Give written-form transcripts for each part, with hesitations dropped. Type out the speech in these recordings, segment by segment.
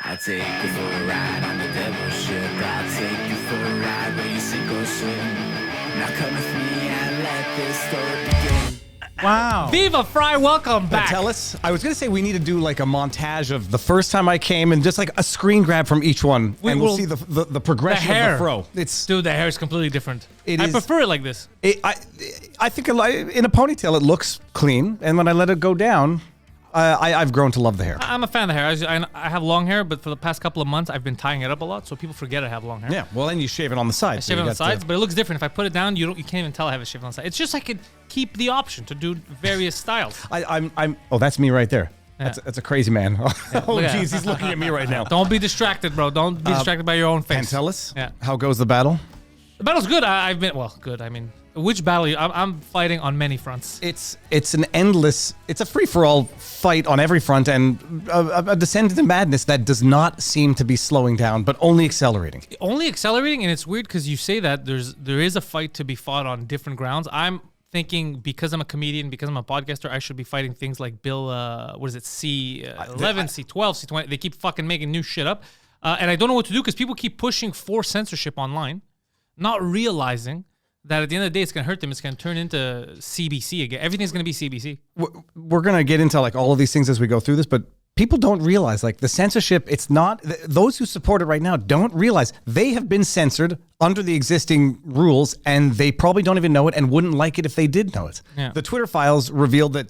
I'll take you for a ride on the devil's ship. I'll take you for a ride where you sink or swim. Now come with me and let this story begin. Wow. Viva, Frei, welcome back. Pantelis, I was going to say we need to do like a montage of the first time I came and just like a screen grab from each one. And we'll see the progression of the throw. Dude, the hair is completely different. I prefer it like this. I think in a ponytail it looks clean. And when I let it go down, I've grown to love the hair. I'm a fan of the hair. I have long hair, but for the past couple of months, I've been tying it up a lot, so people forget I have long hair. Yeah, well, then you shave it on the sides. I shave it on the sides, but it looks different. If I put it down, you can't even tell I have it shaved on the side. It's just I could keep the option to do various styles. Oh, that's me right there. Yeah. That's a crazy man. Oh, jeez, he's looking at me right now. Don't be distracted, bro. Don't be distracted by your own face. Pantelis, how goes the battle? The battle's good. Good. I mean, which battle? I'm fighting on many fronts. It's a free-for-all fight on every front, and a descent into madness that does not seem to be slowing down, but only accelerating. Only accelerating, and it's weird because you say that there is a fight to be fought on different grounds. I'm thinking because I'm a comedian, because I'm a podcaster, I should be fighting things like Bill, C11, C12, C20. They keep fucking making new shit up, and I don't know what to do because people keep pushing for censorship online, not realizing that at the end of the day, it's going to hurt them. It's going to turn into CBC again. Everything's going to be CBC. We're going to get into like all of these things as we go through this, but people don't realize like the censorship, it's not, those who support it right now don't realize they have been censored under the existing rules and they probably don't even know it and wouldn't like it if they did know it. Yeah. The Twitter files revealed that,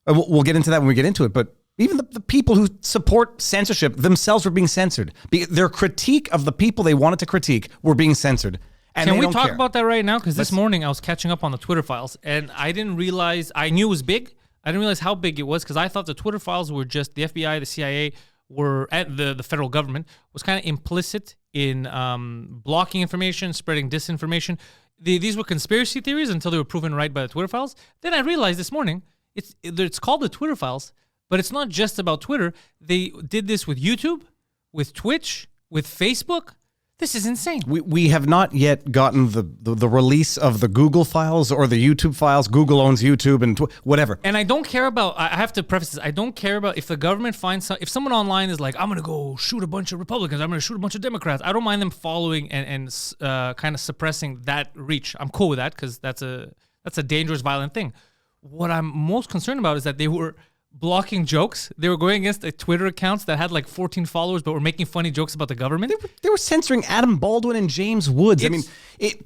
we'll get into that when we get into it, but even the people who support censorship themselves were being censored. Their critique of the people they wanted to critique were being censored. And can we talk about that right now? Because this morning I was catching up on the Twitter files, and I didn't realize, I knew it was big. I didn't realize how big it was because I thought the Twitter files were just the FBI, the CIA, were at the federal government was kind of implicit in blocking information, spreading disinformation. These were conspiracy theories until they were proven right by the Twitter files. Then I realized this morning it's called the Twitter files, but it's not just about Twitter. They did this with YouTube, with Twitch, with Facebook. This is insane. We have not yet gotten the release of the Google files or the YouTube files. Google owns YouTube and whatever. And I don't care about, I have to preface this, I don't care about if the government finds, if someone online is like, I'm going to go shoot a bunch of Republicans, I'm going to shoot a bunch of Democrats. I don't mind them following and kind of suppressing that reach. I'm cool with that because that's a dangerous, violent thing. What I'm most concerned about is that they were blocking jokes. They were going against Twitter accounts that had like 14 followers but were making funny jokes about the government. They were censoring Adam Baldwin and James Woods.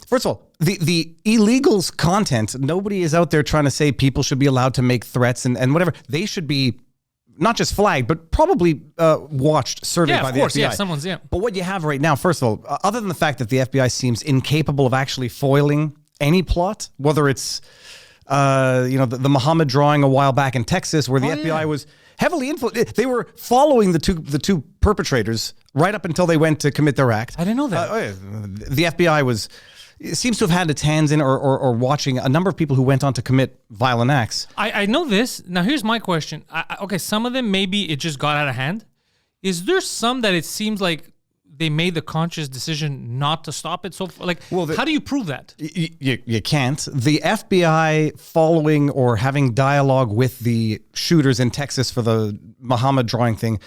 First of all, the illegals content, nobody is out there trying to say people should be allowed to make threats and whatever. They should be not just flagged, but probably watched, surveyed by the FBI. Yeah. But what you have right now, first of all, other than the fact that the FBI seems incapable of actually foiling any plot, whether it's the Muhammad drawing a while back in Texas where the FBI was heavily influenced. They were following the two perpetrators right up until they went to commit their act. I didn't know that. The FBI seems to have had its hands in or watching a number of people who went on to commit violent acts. I know this. Now, here's my question. Okay, some of them, maybe it just got out of hand. Is there some that it seems like they made the conscious decision not to stop it? So, how do you prove that? You can't. The FBI following or having dialogue with the shooters in Texas for the Muhammad drawing thing,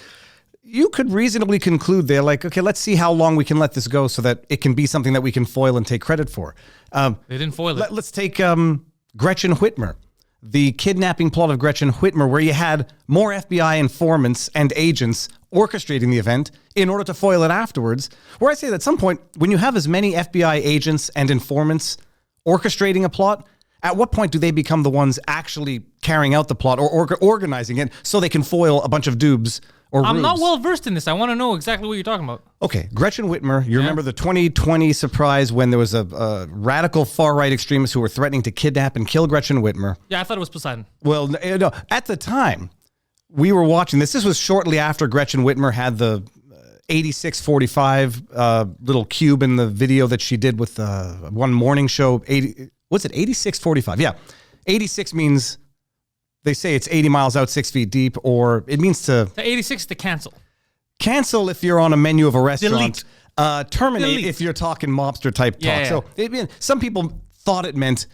you could reasonably conclude they're like, okay, let's see how long we can let this go so that it can be something that we can foil and take credit for. They didn't foil it. Let's take Gretchen Whitmer. The kidnapping plot of Gretchen Whitmer, where you had more FBI informants and agents orchestrating the event in order to foil it afterwards, where I say that at some point, when you have as many FBI agents and informants orchestrating a plot, at what point do they become the ones actually carrying out the plot or organizing it so they can foil a bunch of dupes or I'm rubes? not well versed in this. I want to know exactly what you're talking about. Okay, Gretchen Whitmer, you remember the 2020 surprise when there was a radical far-right extremist who were threatening to kidnap and kill Gretchen Whitmer? Yeah, I thought it was Poseidon. Well, no, at the time, we were watching this. This was shortly after Gretchen Whitmer had the 8645 little cube in the video that she did with one morning show. What's it, 8645? Yeah. 86 means, they say it's 80 miles out, 6 feet deep, or it means to... The 86 to cancel. Cancel if you're on a menu of a restaurant. Delete. Terminate Delete. if you're talking mobster type talk. Yeah. So some people thought it meant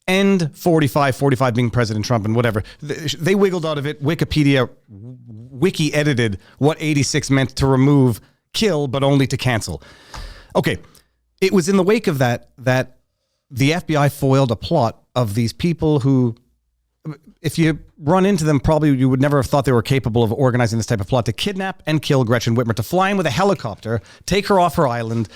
end 45 being President Trump and whatever. They wiggled out of it. Wikipedia wiki edited what 86 meant to remove, kill, but only to cancel. Okay. It was in the wake of that the FBI foiled a plot of these people who, if you run into them, probably you would never have thought they were capable of organizing this type of plot to kidnap and kill Gretchen Whitmer, to fly in with a helicopter, take her off her island,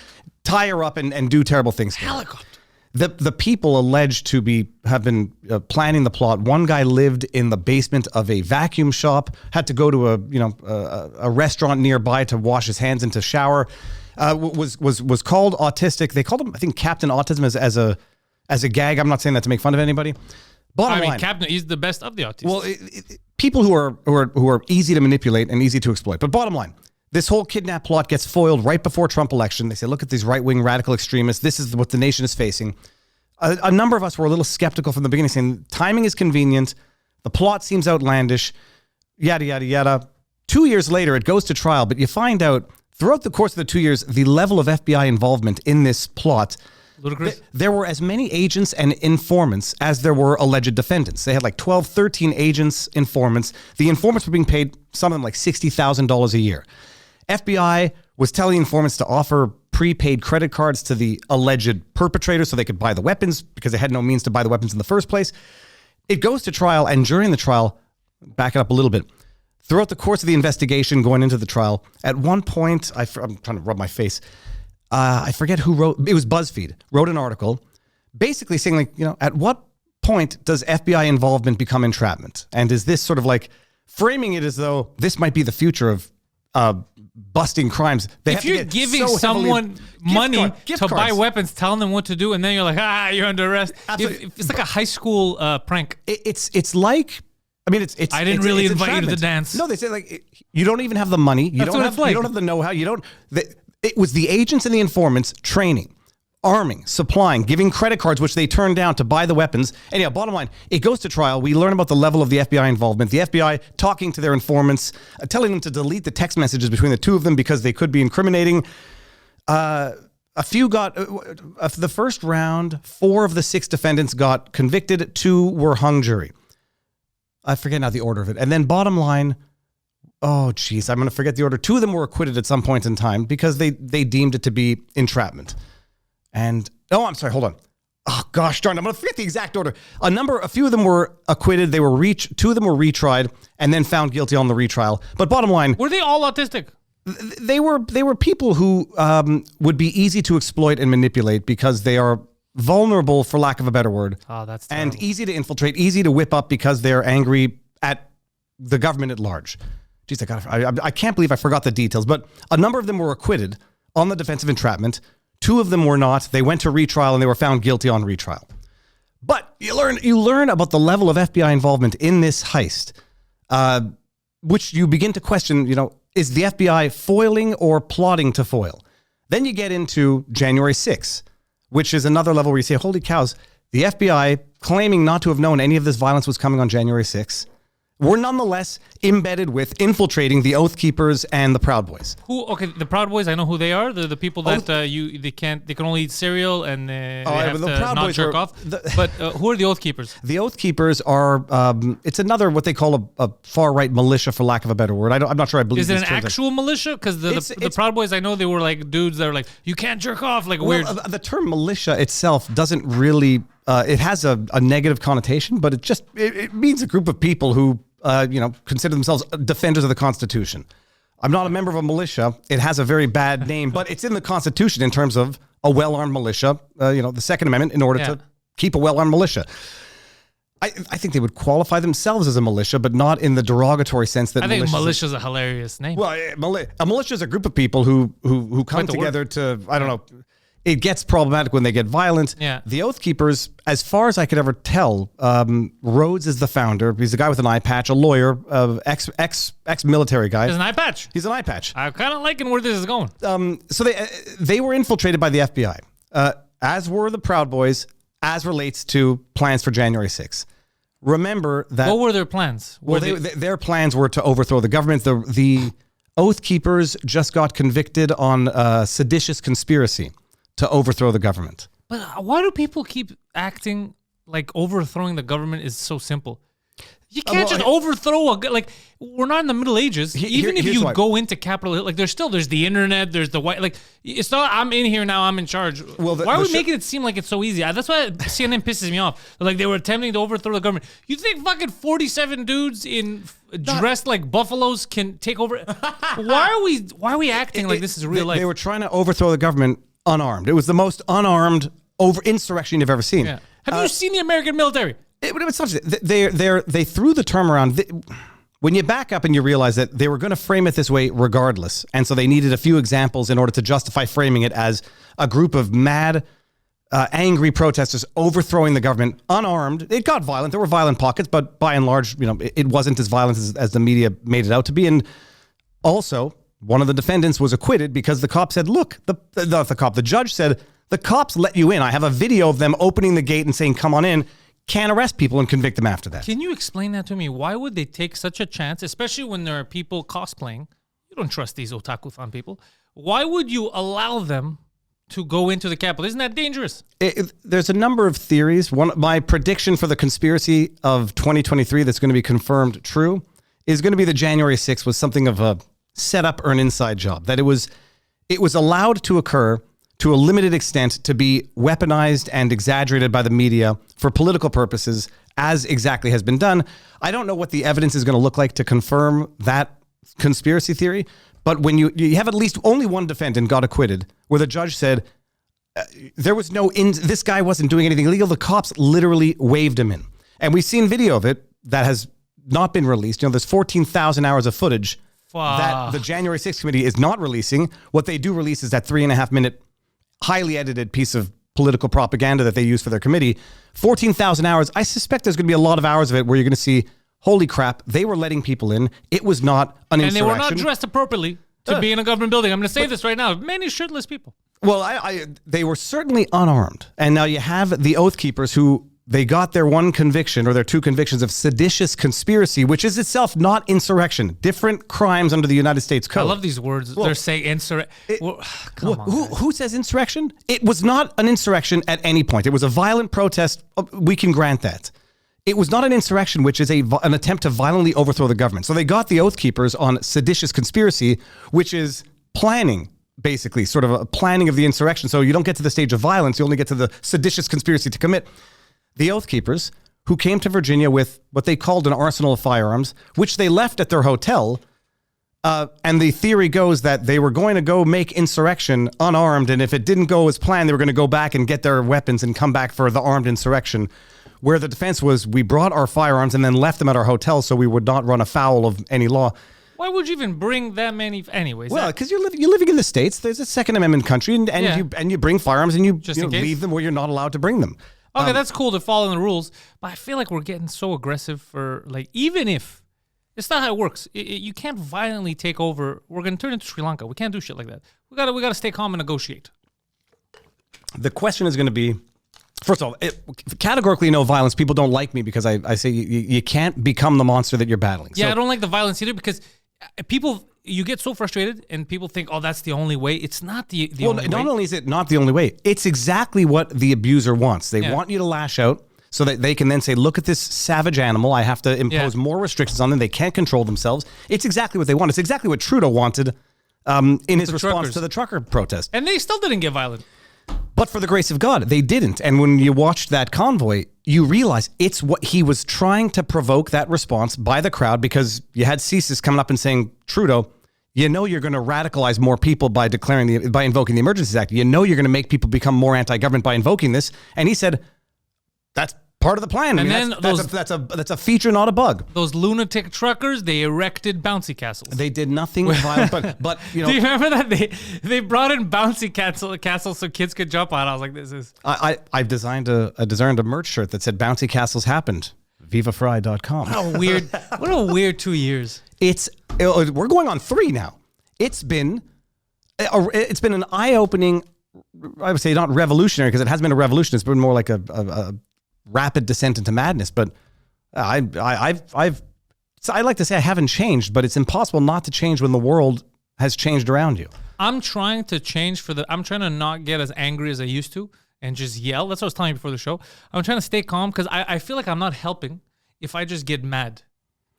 tie her up and do terrible things to her. Helicopter. The people alleged to have been planning the plot. One guy lived in the basement of a vacuum shop, had to go to a restaurant nearby to wash his hands and to shower. Was called autistic. They called him, I think, Captain Autism as a gag. I'm not saying that to make fun of anybody. Bottom line, Captain, he's the best of the autists. Well, people who are easy to manipulate and easy to exploit. But bottom line, this whole kidnap plot gets foiled right before Trump election. They say, look at these right-wing radical extremists. This is what the nation is facing. A number of us were a little skeptical from the beginning, saying timing is convenient. The plot seems outlandish, yada, yada, yada. 2 years later, it goes to trial, but you find out throughout the course of the 2 years, the level of FBI involvement in this plot, ludicrous. There were as many agents and informants as there were alleged defendants. They had like 12, 13 agents, informants. The informants were being paid, some of them like $60,000 a year. FBI was telling informants to offer prepaid credit cards to the alleged perpetrators so they could buy the weapons because they had no means to buy the weapons in the first place. It goes to trial, and during the trial, back it up a little bit, throughout the course of the investigation going into the trial, at one point, I'm trying to rub my face, I forget who wrote, it was BuzzFeed, wrote an article basically saying, like, at what point does FBI involvement become entrapment? And is this sort of like framing it as though this might be the future of busting crimes? If you're giving someone money to buy weapons, telling them what to do, and then you're like, you're under arrest. It's like a high school prank. It's like, I mean, it's. I didn't really invite you to the dance. No, they say like you don't even have the money. You don't have the know-how. It was the agents and the informants training, arming, supplying, giving credit cards, which they turned down to buy the weapons. Anyhow, bottom line, it goes to trial. We learn about the level of the FBI involvement. The FBI talking to their informants, telling them to delete the text messages between the two of them because they could be incriminating. A few got the first round. 4 of the 6 defendants got convicted. 2 were hung jury. I forget now the order of it. And then bottom line, oh, geez, I'm going to forget the order. 2 of them were acquitted at some point in time because they deemed it to be entrapment. And, I'm sorry, hold on. Oh, gosh darn, I'm going to forget the exact order. A few of them were acquitted. 2 of them were retried and then found guilty on the retrial. But bottom line. Were they all autistic? They were people who would be easy to exploit and manipulate because they are vulnerable, for lack of a better word. Oh, that's terrible. And easy to infiltrate, easy to whip up because they're angry at the government at large. Jeez, I can't believe I forgot the details, but a number of them were acquitted on the defense of entrapment. 2 of them were not. They went to retrial and they were found guilty on retrial. But you learn about the level of FBI involvement in this heist, which you begin to question, is the FBI foiling or plotting to foil? Then you get into January 6th, which is another level where you say, holy cows, the FBI claiming not to have known any of this violence was coming on January 6th. Were nonetheless embedded with infiltrating the Oath Keepers and the Proud Boys. The Proud Boys, I know who they are. They're the people that they can only eat cereal and they have to not jerk off. But who are the Oath Keepers? The Oath Keepers are, it's another, what they call a far-right militia, for lack of a better word. I'm not sure I believe. Is it an actual militia? Because the Proud Boys, I know they were like dudes that were like, you can't jerk off, like weird. The term militia itself doesn't really, it has a negative connotation, but it means a group of people who consider themselves defenders of the Constitution. I'm not a member of a militia. It has a very bad name, but it's in the Constitution in terms of a well-armed militia, the Second Amendment, in order to keep a well-armed militia. I think they would qualify themselves as a militia, but not in the derogatory sense that I think militia is a hilarious name. Well, a militia is a group of people who come together to, I don't know, it gets problematic when they get violent. Yeah. The Oath Keepers, as far as I could ever tell, Rhodes is the founder. He's a guy with an eye patch, a lawyer, ex-military guy. He's an eye patch. He's an eye patch. I'm kind of liking where this is going. So they were infiltrated by the FBI, as were the Proud Boys, as relates to plans for January 6th. Remember that... What were their plans? Their plans were to overthrow the government. The Oath Keepers just got convicted on seditious conspiracy to overthrow the government. But why do people keep acting like overthrowing the government is so simple. You can't just overthrow we're not in the Middle Ages. Even if you go into Capitol Hill, like there's the internet, there's the white, like it's not I'm in here now, I'm in charge. Well, why are we making it seem like it's so easy? That's why CNN pisses me off. Like they were attempting to overthrow the government. You think fucking 47 dudes dressed like buffaloes can take over? Why are we acting like this is real life? They were trying to overthrow the government unarmed. It was the most unarmed insurrection you've ever seen. Yeah. Have you seen the American military? They threw the term around. When you back up and you realize that they were going to frame it this way regardless, and so they needed a few examples in order to justify framing it as a group of mad, angry protesters overthrowing the government unarmed. It got violent. There were violent pockets, but by and large, it wasn't as violent as the media made it out to be. And also, one of the defendants was acquitted because the cop said, "Look, the judge said the cops let you in. I have a video of them opening the gate and saying, 'Come on in.' Can't arrest people and convict them after that." Can you explain that to me? Why would they take such a chance, especially when there are people cosplaying? You don't trust these otaku-thon people. Why would you allow them to go into the Capitol? Isn't that dangerous? There's a number of theories. My prediction for the conspiracy of 2023 that's going to be confirmed true is going to be that January 6th was something of a setup or an inside job. That it was allowed to occur to a limited extent to be weaponized and exaggerated by the media for political purposes, as exactly has been done. I don't know what the evidence is going to look like to confirm that conspiracy theory, but when you have at least only one defendant got acquitted, where the judge said there was this guy wasn't doing anything illegal. The cops literally waved him in. And we've seen video of it that has not been released. There's 14,000 hours of footage that the January 6th committee is not releasing. What they do release is that 3.5-minute highly edited piece of political propaganda that they use for their committee. 14,000 hours. I suspect there's going to be a lot of hours of it where you're going to see, holy crap, they were letting people in. It was not an insurrection. And they were not dressed appropriately to be in a government building. I'm going to say this right now. Many shirtless people. Well, they were certainly unarmed. And now you have the Oath Keepers who they got their one conviction or their two convictions of seditious conspiracy, which is itself not insurrection. Different crimes under the United States Code. I love these words. They're saying insurrection. Who says insurrection? It was not an insurrection at any point. It was a violent protest. We can grant that. It was not an insurrection, which is an attempt to violently overthrow the government. So they got the Oath Keepers on seditious conspiracy, which is planning, basically, sort of a planning of the insurrection. So you don't get to the stage of violence. You only get to the seditious conspiracy to commit. The Oath Keepers, who came to Virginia with what they called an arsenal of firearms, which they left at their hotel. And the theory goes that they were going to go make insurrection unarmed. And if it didn't go as planned, they were going to go back and get their weapons and come back for the armed insurrection. Where the defense was, we brought our firearms and then left them at our hotel so we would not run afoul of any law. Why would you even bring that many? Anyways, well, because you're living in the States. There's a Second Amendment country, and you bring firearms and you leave them where you're not allowed to bring them. Okay, that's cool to follow the rules, but I feel like we're getting so aggressive for, like, even if it's not how it works. You can't violently take over. We're going to turn into Sri Lanka. We can't do shit like that. We got to stay calm and negotiate. The question is going to be, first of all, categorically no violence. People don't like me because I say you can't become the monster that you're battling. Yeah, so, I don't like the violence either because you get so frustrated and people think, oh, that's the only way. It's not the only way. Not only is it not the only way, it's exactly what the abuser wants. They want you to lash out so that they can then say, look at this savage animal. I have to impose more restrictions on them. They can't control themselves. It's exactly what they want. It's exactly what Trudeau wanted in his response to the trucker protest. And they still didn't get violent. But for the grace of God, they didn't. And when you watched that convoy, you realize it's what he was trying to provoke that response by the crowd, because you had CSIS coming up and saying, Trudeau, you know you're going to radicalize more people by invoking the Emergencies Act. You know you're going to make people become more anti-government by invoking this. And he said, that's part of the plan. And that's a feature, not a bug. Those lunatic truckers, they erected bouncy castles. They did nothing violent, but you know. Do you remember that they brought in bouncy castles so kids could jump on? I was like, this is. I've designed a merch shirt that said "Bouncy Castles happened." VivaFrei.com. What a weird 2 years. We're going on 3 now. It's been an eye-opening. I would say not revolutionary, because it hasn't been a revolution. It's been more like a rapid descent into madness. But I like to say I haven't changed, but it's impossible not to change when the world has changed around you. I'm trying to change I'm trying to not get as angry as I used to. and just yell. That's what I was telling you before the show. I'm trying to stay calm because I feel like I'm not helping if I just get mad.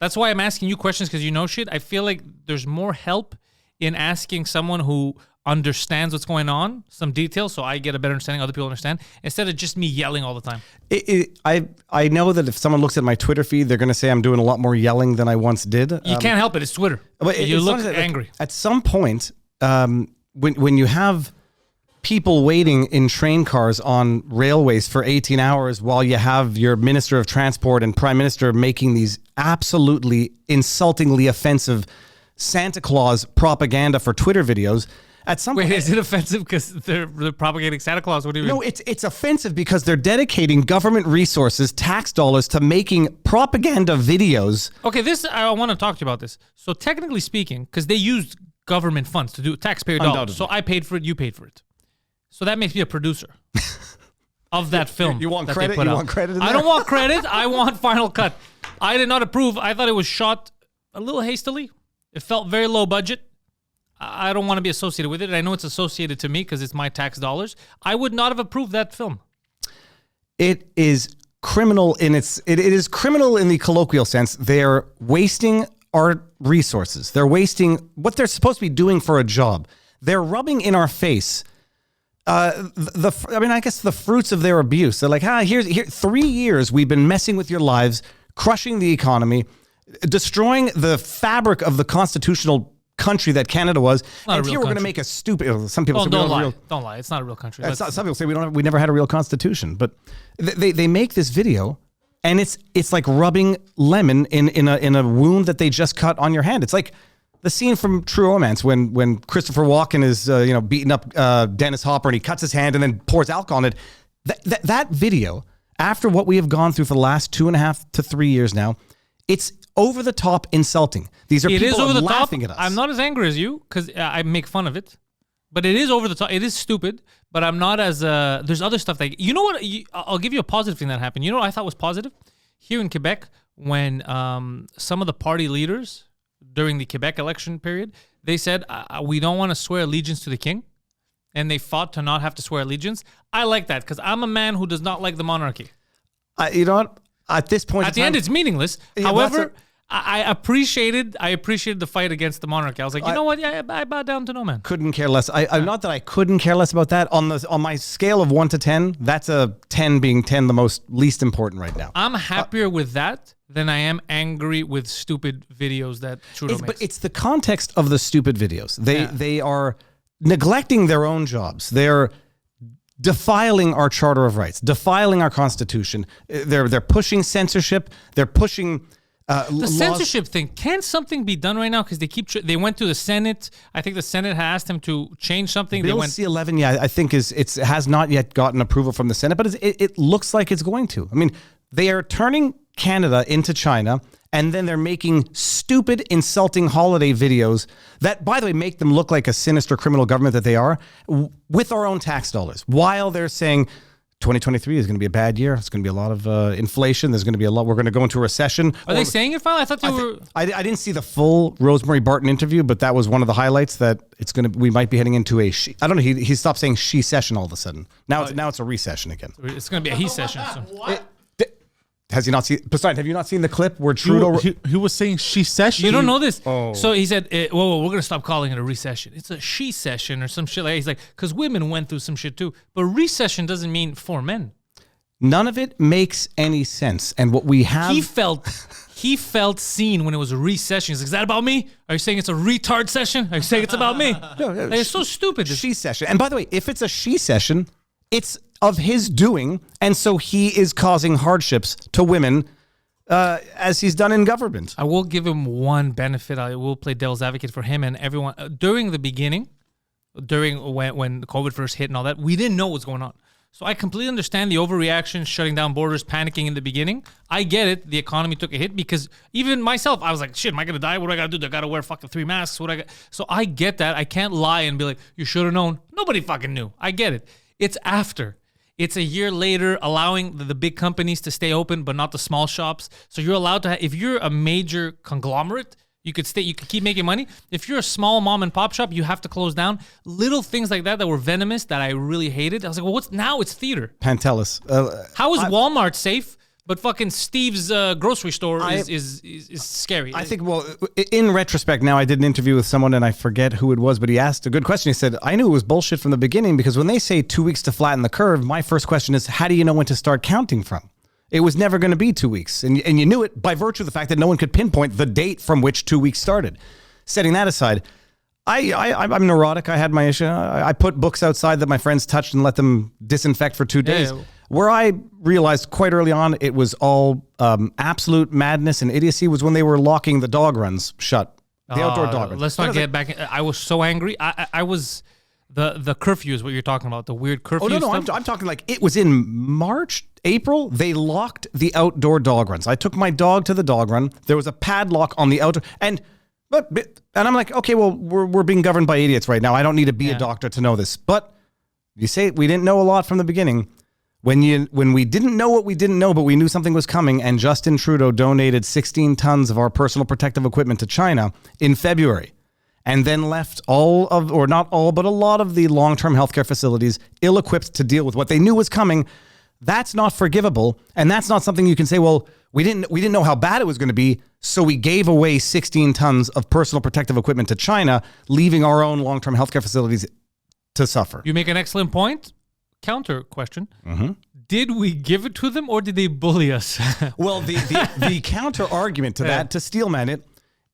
That's why I'm asking you questions, because you know shit. I feel like there's more help in asking someone who understands what's going on, some details, so I get a better understanding, other people understand, instead of just me yelling all the time. I know that if someone looks at my Twitter feed, they're going to say I'm doing a lot more yelling than I once did. You can't help it. It's Twitter. But You it's look not that, angry. At some point, when you have people waiting in train cars on railways for 18 hours while you have your Minister of Transport and Prime Minister making these absolutely insultingly offensive Santa Claus propaganda for Twitter videos, at some Wait, point, is it offensive because they're propagating Santa Claus? What do you mean? no, it's offensive because they're dedicating government resources, tax dollars, to making propaganda videos. Okay, I want to talk to you about this. So technically speaking, because they used government funds to do taxpayer dollars, Undoubtedly. so I paid for it, you paid for it. So that makes me a producer of that film. You want that credit? They put You out. want credit in I there? don't want credit. I want final cut. I did not approve. I thought it was shot a little hastily. It felt very low budget. I don't want to be associated with it. I know it's associated to me because it's my tax dollars. I would not have approved that film. It is criminal it is criminal in the colloquial sense. They're wasting our resources. They're wasting what they're supposed to be doing for a job. They're rubbing in our face I guess the fruits of their abuse. They're like, here 3 years we've been messing with your lives, crushing the economy, destroying the fabric of the constitutional country that Canada was. And here we're going to make a stupid. Some people say don't lie. Don't lie. It's not a real country. Some people say we never had a real constitution. But they make this video, and it's like rubbing lemon in a wound that they just cut on your hand. It's like the scene from True Romance when Christopher Walken is beating up Dennis Hopper, and he cuts his hand and then pours alcohol on it. That video, after what we have gone through for the last 2.5 to 3 years now, it's over the top insulting. These are people laughing at us. I'm not as angry as you because I make fun of it, but it is over the top. It is stupid, but I'm not as there's other stuff that you know what. I'll give you a positive thing that happened. You know what I thought was positive here in Quebec when some of the party leaders during the Quebec election period, they said we don't want to swear allegiance to the king, and they fought to not have to swear allegiance. I like that because I'm a man who does not like the monarchy. You know what? At this point, at the end, it's meaningless. Yeah, however, I appreciated the fight against the monarchy. I was like, you know what? Yeah, I bow down to no man. Couldn't care less. I'm not that I couldn't care less about that. On my scale of 1 to 10, that's a 10 being 10 the most least important right now. I'm happier with that than I am angry with stupid videos that Trudeau makes. But it's the context of the stupid videos. They are neglecting their own jobs. They're defiling our Charter of Rights, defiling our Constitution. They're pushing censorship. They're pushing the censorship thing. Can something be done right now? Because they went to the Senate. I think the Senate asked them to change something. Bill C-11, yeah, I think it has not yet gotten approval from the Senate, but it looks like it's going to. I mean, they are turning Canada into China, and then they're making stupid, insulting holiday videos that, by the way, make them look like a sinister criminal government that they are, with our own tax dollars, while they're saying 2023 is going to be a bad year. It's going to be a lot of inflation. There's going to be a lot. We're going to go into a recession. Are they saying it finally? I thought they were. I didn't see the full Rosemary Barton interview, but that was one of the highlights. That we might be heading into a. I don't know. He stopped saying she session all of a sudden. Now it's a recession again. It's going to be a he session. So. Has he not seen? Poseidon, have you not seen the clip where Trudeau? He was saying she session. You don't know this. Oh. So he said, whoa, we're going to stop calling it a recession. It's a she session or some shit like that. He's like, because women went through some shit too. But recession doesn't mean for men. None of it makes any sense. And what we have... He felt seen when it was a recession. He's like, is that about me? Are you saying it's a retard session? Are you saying it's about me? No, like, it's so stupid. She session. And by the way, if it's a she session, it's of his doing. And so he is causing hardships to women as he's done in government. I will give him one benefit. I will play devil's advocate for him and everyone. During the beginning, when COVID first hit and all that, we didn't know what was going on. So I completely understand the overreaction, shutting down borders, panicking in the beginning. I get it. The economy took a hit because even myself, I was like, shit, am I going to die? What do I got to do? I got to wear fucking 3 masks. So I get that. I can't lie and be like, you should have known. Nobody fucking knew. I get it. It's after. It's a year later, allowing the big companies to stay open, but not the small shops. So you're allowed to, if you're a major conglomerate, You could keep making money. If you're a small mom and pop shop, you have to close down. Little things like that were venomous that I really hated. I was like, well, now it's theater. Pantelis. How is Walmart safe, but fucking Steve's grocery store is scary? I think, well, in retrospect now, I did an interview with someone, and I forget who it was, but he asked a good question. He said, I knew it was bullshit from the beginning, because when they say 2 weeks to flatten the curve, my first question is, how do you know when to start counting from? It was never going to be 2 weeks. And you knew it by virtue of the fact that no one could pinpoint the date from which 2 weeks started. Setting that aside, I'm neurotic. I had my issue. I put books outside that my friends touched and let them disinfect for 2 days. Yeah. Where I realized quite early on it was all absolute madness and idiocy was when they were locking the dog runs shut. The outdoor dog runs. Let's not get back. I was so angry. I was... The curfew is what you're talking about, the weird curfew stuff. I'm talking like it was in March, April, they locked the outdoor dog runs. I took my dog to the dog run. There was a padlock on the outdoor, and I'm like, okay, well, we're being governed by idiots right now. I don't need to be a doctor to know this. But you say we didn't know a lot from the beginning. When we didn't know what we didn't know, but we knew something was coming, and Justin Trudeau donated 16 tons of our personal protective equipment to China in February. And then left not all, but a lot of the long-term healthcare facilities ill-equipped to deal with what they knew was coming. That's not forgivable, and that's not something you can say, well, we didn't know how bad it was going to be, so we gave away 16 tons of personal protective equipment to China, leaving our own long-term healthcare facilities to suffer. You make an excellent point. Counter question. Mm-hmm. Did we give it to them, or did they bully us? Well, the counter-argument to that, to steelman it,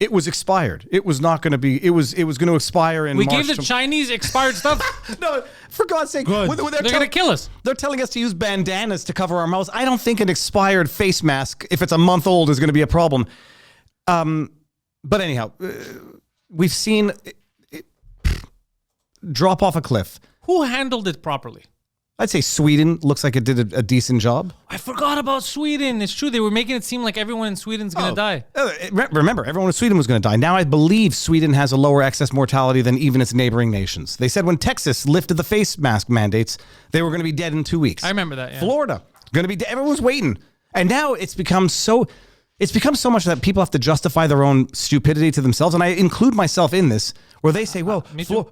it was expired. It was not going to be. It was going to expire in March. We gave the Chinese expired stuff. No, for God's sake, they're going to kill us. They're telling us to use bandanas to cover our mouths. I don't think an expired face mask, if it's a month old, is going to be a problem. But anyhow, we've seen it drop off a cliff. Who handled it properly? I'd say Sweden looks like it did a decent job. I forgot about Sweden. It's true. They were making it seem like everyone in Sweden's going to die. Remember, everyone in Sweden was going to die. Now I believe Sweden has a lower excess mortality than even its neighboring nations. They said when Texas lifted the face mask mandates, they were going to be dead in 2 weeks. I remember that, yeah. Florida, going to be dead. Everyone's waiting. And now it's become so much that people have to justify their own stupidity to themselves. And I include myself in this, where they say, well,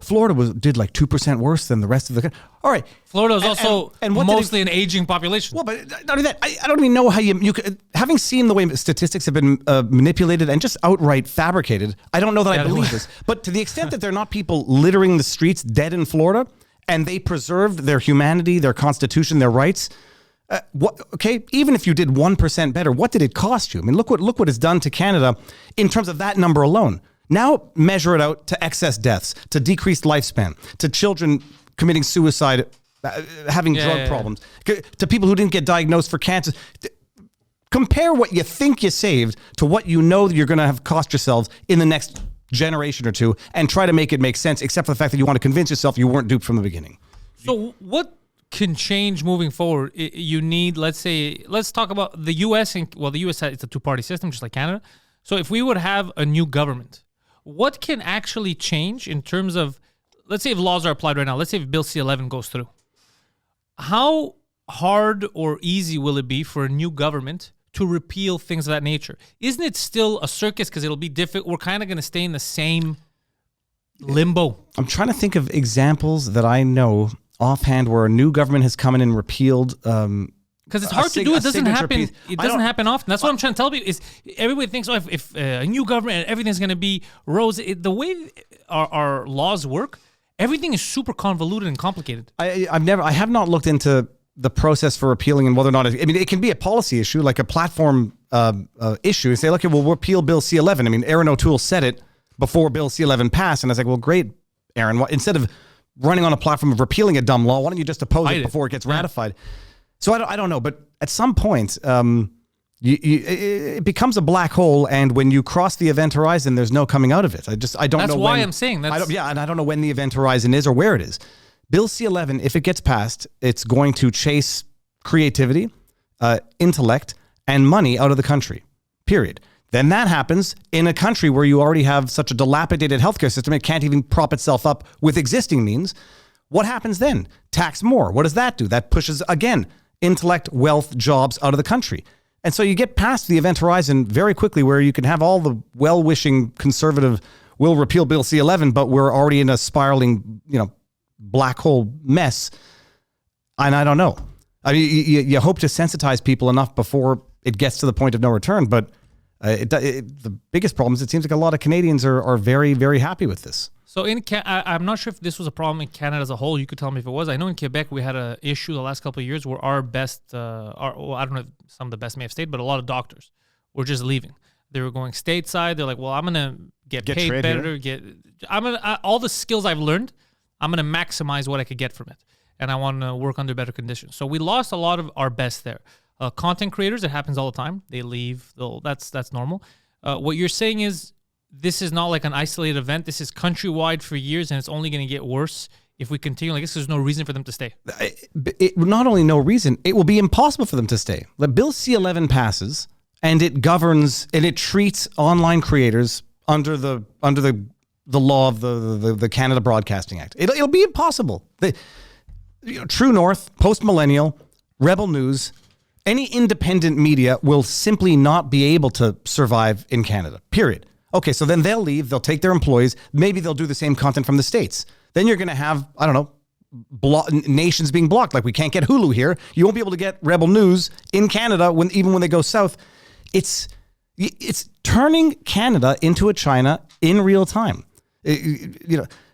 Florida did like 2% worse than the rest of the country. All right. Florida is also mostly an aging population. Well, but not only that, I don't even know how you could, having seen the way statistics have been manipulated and just outright fabricated, I don't know that I believe this. But to the extent that they're not people littering the streets dead in Florida, and they preserved their humanity, their constitution, their rights, even if you did 1% better, what did it cost you? I mean, look what it's done to Canada in terms of that number alone. Now measure it out to excess deaths, to decreased lifespan, to children committing suicide, having drug problems, to people who didn't get diagnosed for cancer. Compare what you think you saved to what you know that you're going to have cost yourselves in the next generation or two, and try to make it make sense, except for the fact that you want to convince yourself you weren't duped from the beginning. So what can change moving forward? You need, let's talk about the U.S. The U.S. it's a two-party system, just like Canada. So if we would have a new government, what can actually change in terms of, let's say if laws are applied right now, let's say if Bill C-11 goes through, how hard or easy will it be for a new government to repeal things of that nature? Isn't it still a circus because it'll be difficult? We're kind of going to stay in the same limbo. I'm trying to think of examples that I know offhand where a new government has come in and repealed because it's hard to do. It doesn't happen. It doesn't happen often. That's what I'm trying to tell people. Is everybody thinks, if a new government and everything's going to be rosy. The way our laws work, everything is super convoluted and complicated. I have not looked into the process for repealing and whether or not it can be a policy issue, like a platform issue. Say, okay, we'll repeal Bill C-11. I mean, Aaron O'Toole said it before Bill C-11 passed, and I was like, well, great, Aaron. Instead of running on a platform of repealing a dumb law, why don't you just oppose it before it gets ratified? So I don't know, but at some point, it becomes a black hole, and when you cross the event horizon, there's no coming out of it. I don't know. That's why I'm saying that. And I don't know when the event horizon is or where it is. Bill C-11, if it gets passed, it's going to chase creativity, intellect, and money out of the country. Period. Then that happens in a country where you already have such a dilapidated healthcare system, it can't even prop itself up with existing means. What happens then? Tax more. What does that do? That pushes, again, intellect, wealth, jobs out of the country. And so you get past the event horizon very quickly where you can have all the well-wishing conservative will repeal Bill C-11, but we're already in a spiraling, black hole mess. And I don't know. I mean, you hope to sensitize people enough before it gets to the point of no return. But the biggest problem is it seems like a lot of Canadians are very, very happy with this. So I'm not sure if this was a problem in Canada as a whole. You could tell me if it was. I know in Quebec we had an issue the last couple of years where our best, I don't know if some of the best may have stayed, but a lot of doctors were just leaving. They were going stateside. They're like, well, I'm going to get paid better. All the skills I've learned, I'm going to maximize what I could get from it. And I want to work under better conditions. So we lost a lot of our best there. Content creators, it happens all the time. They leave. That's normal. What you're saying is this is not like an isolated event. This is countrywide for years, and it's only going to get worse if we continue like this. There's no reason for them to stay. Not only no reason, it will be impossible for them to stay. The Bill C-11 passes, and it governs and it treats online creators under the law of the Canada Broadcasting Act. It'll be impossible. True North, Post Millennial, Rebel News, any independent media will simply not be able to survive in Canada, period. Okay, so then they'll leave, they'll take their employees, maybe they'll do the same content from the States. Then you're going to have, I don't know, nations being blocked. Like we can't get Hulu here. You won't be able to get Rebel News in Canada even when they go south. It's turning Canada into a China in real time.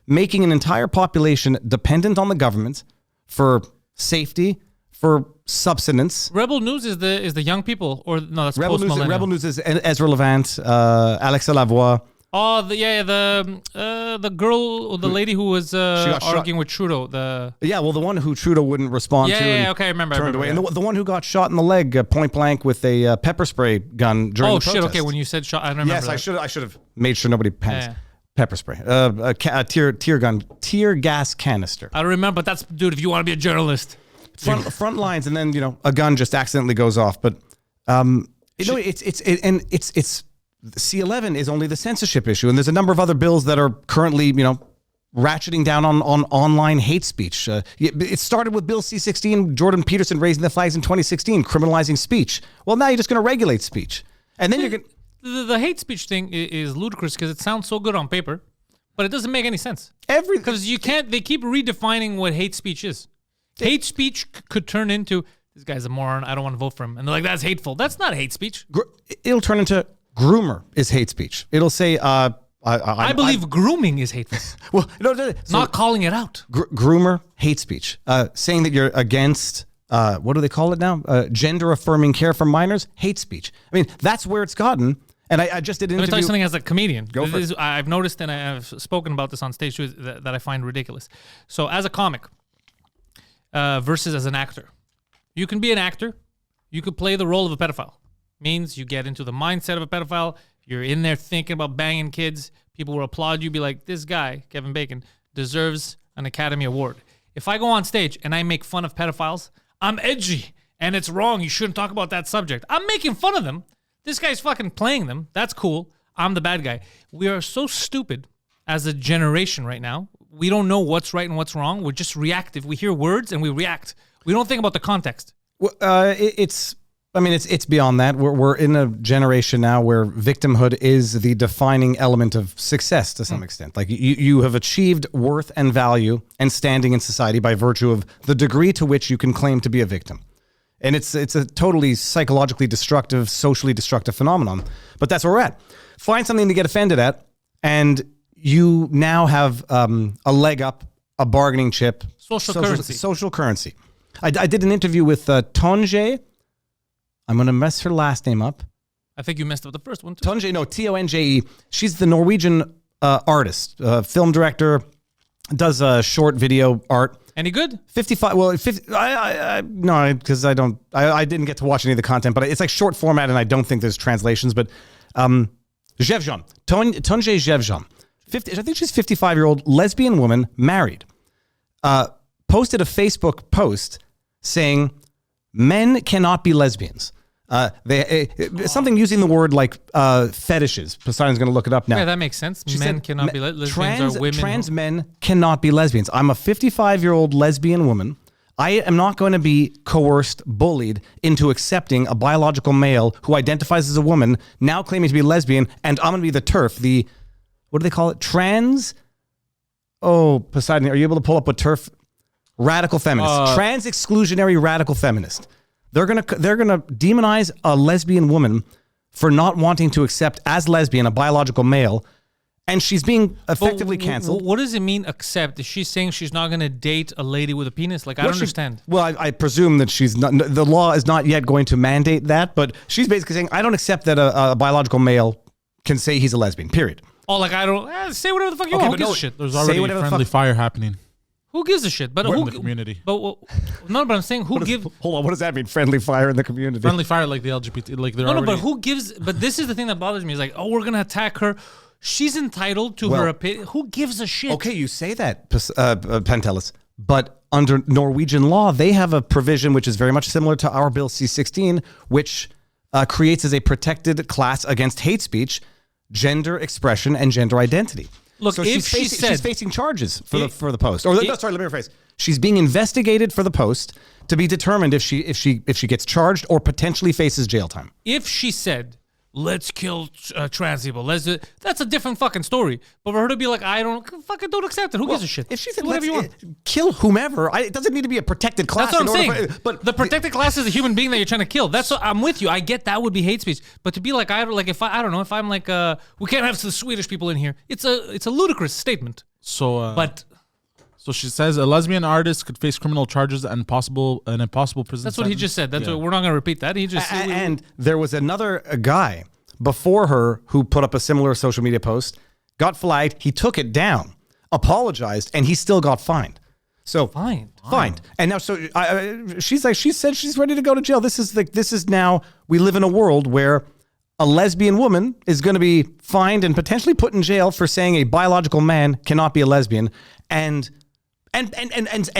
Making an entire population dependent on the government for safety, for subsistence. Rebel News is the young people, or no, that's Rebel post-millennial. News. Rebel News is Ezra Levant, Alexa Lavoie. Oh, the girl, the lady who was arguing with Trudeau. The one who Trudeau wouldn't respond to. Yeah, okay, I remember. Turned away, and the one who got shot in the leg, point blank, with a pepper spray gun during the protest. Oh shit! Okay, when you said shot, I don't remember. Yes, that. I should have made sure nobody panics. Yeah. Pepper spray, a tear gas canister. I don't remember, but that's, dude, if you want to be a journalist. Front lines, and then a gun just accidentally goes off. But it's C-11 is only the censorship issue, and there's a number of other bills that are currently ratcheting down on online hate speech. It started with Bill C-16, Jordan Peterson raising the flags in 2016, criminalizing speech. Well, now you're just going to regulate speech, and then you're going. The hate speech thing is ludicrous because it sounds so good on paper, but it doesn't make any sense. Because you can't. They keep redefining what hate speech is. Hate speech could turn into, this guy's a moron, I don't want to vote for him. And they're like, that's hateful. That's not hate speech. It'll turn into groomer is hate speech. It'll say, I believe grooming is hateful. Well, no, not calling it out. Groomer, hate speech. Saying that you're against, what do they call it now? Gender affirming care for minors, hate speech. I mean, that's where it's gotten. And I just did an interview. Let me tell you something as a comedian. Go for it. I've noticed, and I've spoken about this on stage too, that I find ridiculous. So as a comic, versus as an actor. You can be an actor. You could play the role of a pedophile. Means you get into the mindset of a pedophile. You're in there thinking about banging kids. People will applaud you, be like, this guy, Kevin Bacon, deserves an Academy Award. If I go on stage and I make fun of pedophiles, I'm edgy and it's wrong. You shouldn't talk about that subject. I'm making fun of them. This guy's fucking playing them. That's cool. I'm the bad guy. We are so stupid as a generation right now. We don't know what's right and what's wrong. We're just reactive. We hear words and we react. We don't think about the context. Well, it's beyond that. We're in a generation now where victimhood is the defining element of success to some extent. Like you have achieved worth and value and standing in society by virtue of the degree to which you can claim to be a victim. And it's a totally psychologically destructive, socially destructive phenomenon. But that's where we're at. Find something to get offended at, and you now have a leg up, a bargaining chip. Social currency. I did an interview with Tonje. I'm going to mess her last name up. I think you messed up the first one too. Tonje, no, Tonje. She's the Norwegian artist, film director, does short video art. Any good? 55. Well, 50, no, because I didn't get to watch any of the content, but it's like short format, and I don't think there's translations. But Jevjon, Tonje Jevjon, 50. I think she's 55-year-old lesbian woman, married. Posted a Facebook post saying men cannot be lesbians. Something using the word like fetishes. Poseidon's going to look it up now. Yeah, that makes sense. Men cannot be lesbians, or women. Trans men cannot be lesbians. I'm a 55-year-old lesbian woman. I am not going to be coerced, bullied into accepting a biological male who identifies as a woman, now claiming to be lesbian, and I'm going to be the TERF, the, what do they call it? Poseidon, are you able to pull up what TERF? Radical feminist. Trans exclusionary radical feminist. They're gonna demonize a lesbian woman for not wanting to accept as lesbian a biological male, and she's being effectively canceled. What does it mean accept? Is she saying she's not going to date a lady with a penis? Like, I don't understand. Well, I presume that she's not. The law is not yet going to mandate that, but she's basically saying, I don't accept that a biological male can say he's a lesbian. Period. Oh, like I don't say whatever the fuck you want. Who gives a shit? There's already friendly fire happening. Who gives a shit? But in who the community? But no, but I'm saying who gives. Hold on, what does that mean? Friendly fire in the community? Friendly fire, like the LGBT, like they're No, but who gives? But this is the thing that bothers me. Is like, oh, we're gonna attack her. She's entitled to her opinion. Who gives a shit? Okay, you say that, Pantelis, but under Norwegian law, they have a provision which is very much similar to our Bill C-16, which creates as a protected class against hate speech, gender expression, and gender identity. Look, so if she's facing charges for the post. Or sorry, let me rephrase. She's being investigated for the post to be determined if she gets charged or potentially faces jail time. If she said, let's kill trans people, that's a different fucking story. But for her to be like, I don't accept it. Who gives a shit? If she said, whatever you want, kill whomever, it doesn't need to be a protected class. That's what I'm saying. But the protected class is a human being that you're trying to kill. That's what I'm with you. I get that would be hate speech. But to be like, if I'm like, we can't have the Swedish people in here. It's a ludicrous statement. So, So she says a lesbian artist could face criminal charges and an impossible prison That's what he just said. That's what, we're not going to repeat that. He just and there was another guy before her who put up a similar social media post, got flagged. He took it down, apologized, and he still got fined. So fined. And now, she said she's ready to go to jail. This is now, we live in a world where a lesbian woman is going to be fined and potentially put in jail for saying a biological man cannot be a lesbian, and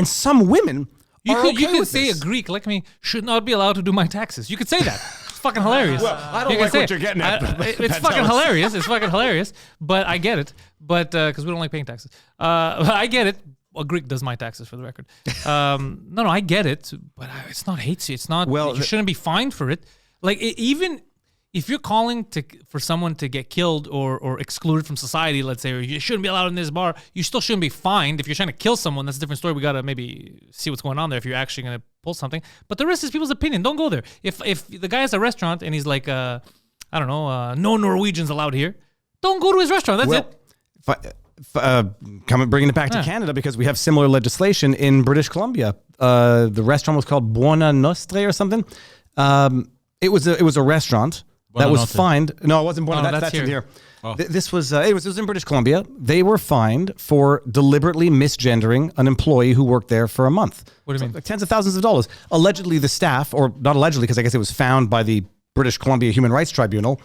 some women you are could okay with say this. a Greek like me should not be allowed to do my taxes. You could say that. It's fucking hilarious. Well, I don't like what you're getting at. It's fucking hilarious. It's fucking hilarious. But I get it. But because we don't like paying taxes. I get it. A Greek does my taxes, for the record. No, I get it. But it's not hate speech. It's not. Well, you shouldn't be fined for it. Like even if you're calling for someone to get killed or excluded from society, let's say, or you shouldn't be allowed in this bar, you still shouldn't be fined. If you're trying to kill someone, that's a different story. We got to maybe see what's going on there if you're actually going to pull something. But the rest is people's opinion. Don't go there. If the guy has a restaurant and he's like, I don't know, no Norwegians allowed here, don't go to his restaurant. That's it. Bringing it back to Canada, because we have similar legislation in British Columbia. The restaurant was called Buona Nostra or something. It was a restaurant that was fined. No, it wasn't Buona. That's in here. Oh. This was it was in British Columbia. They were fined for deliberately misgendering an employee who worked there for a month. What do you mean? Like tens of thousands of dollars. Allegedly, the staff, or not allegedly, because I guess it was found by the British Columbia Human Rights Tribunal,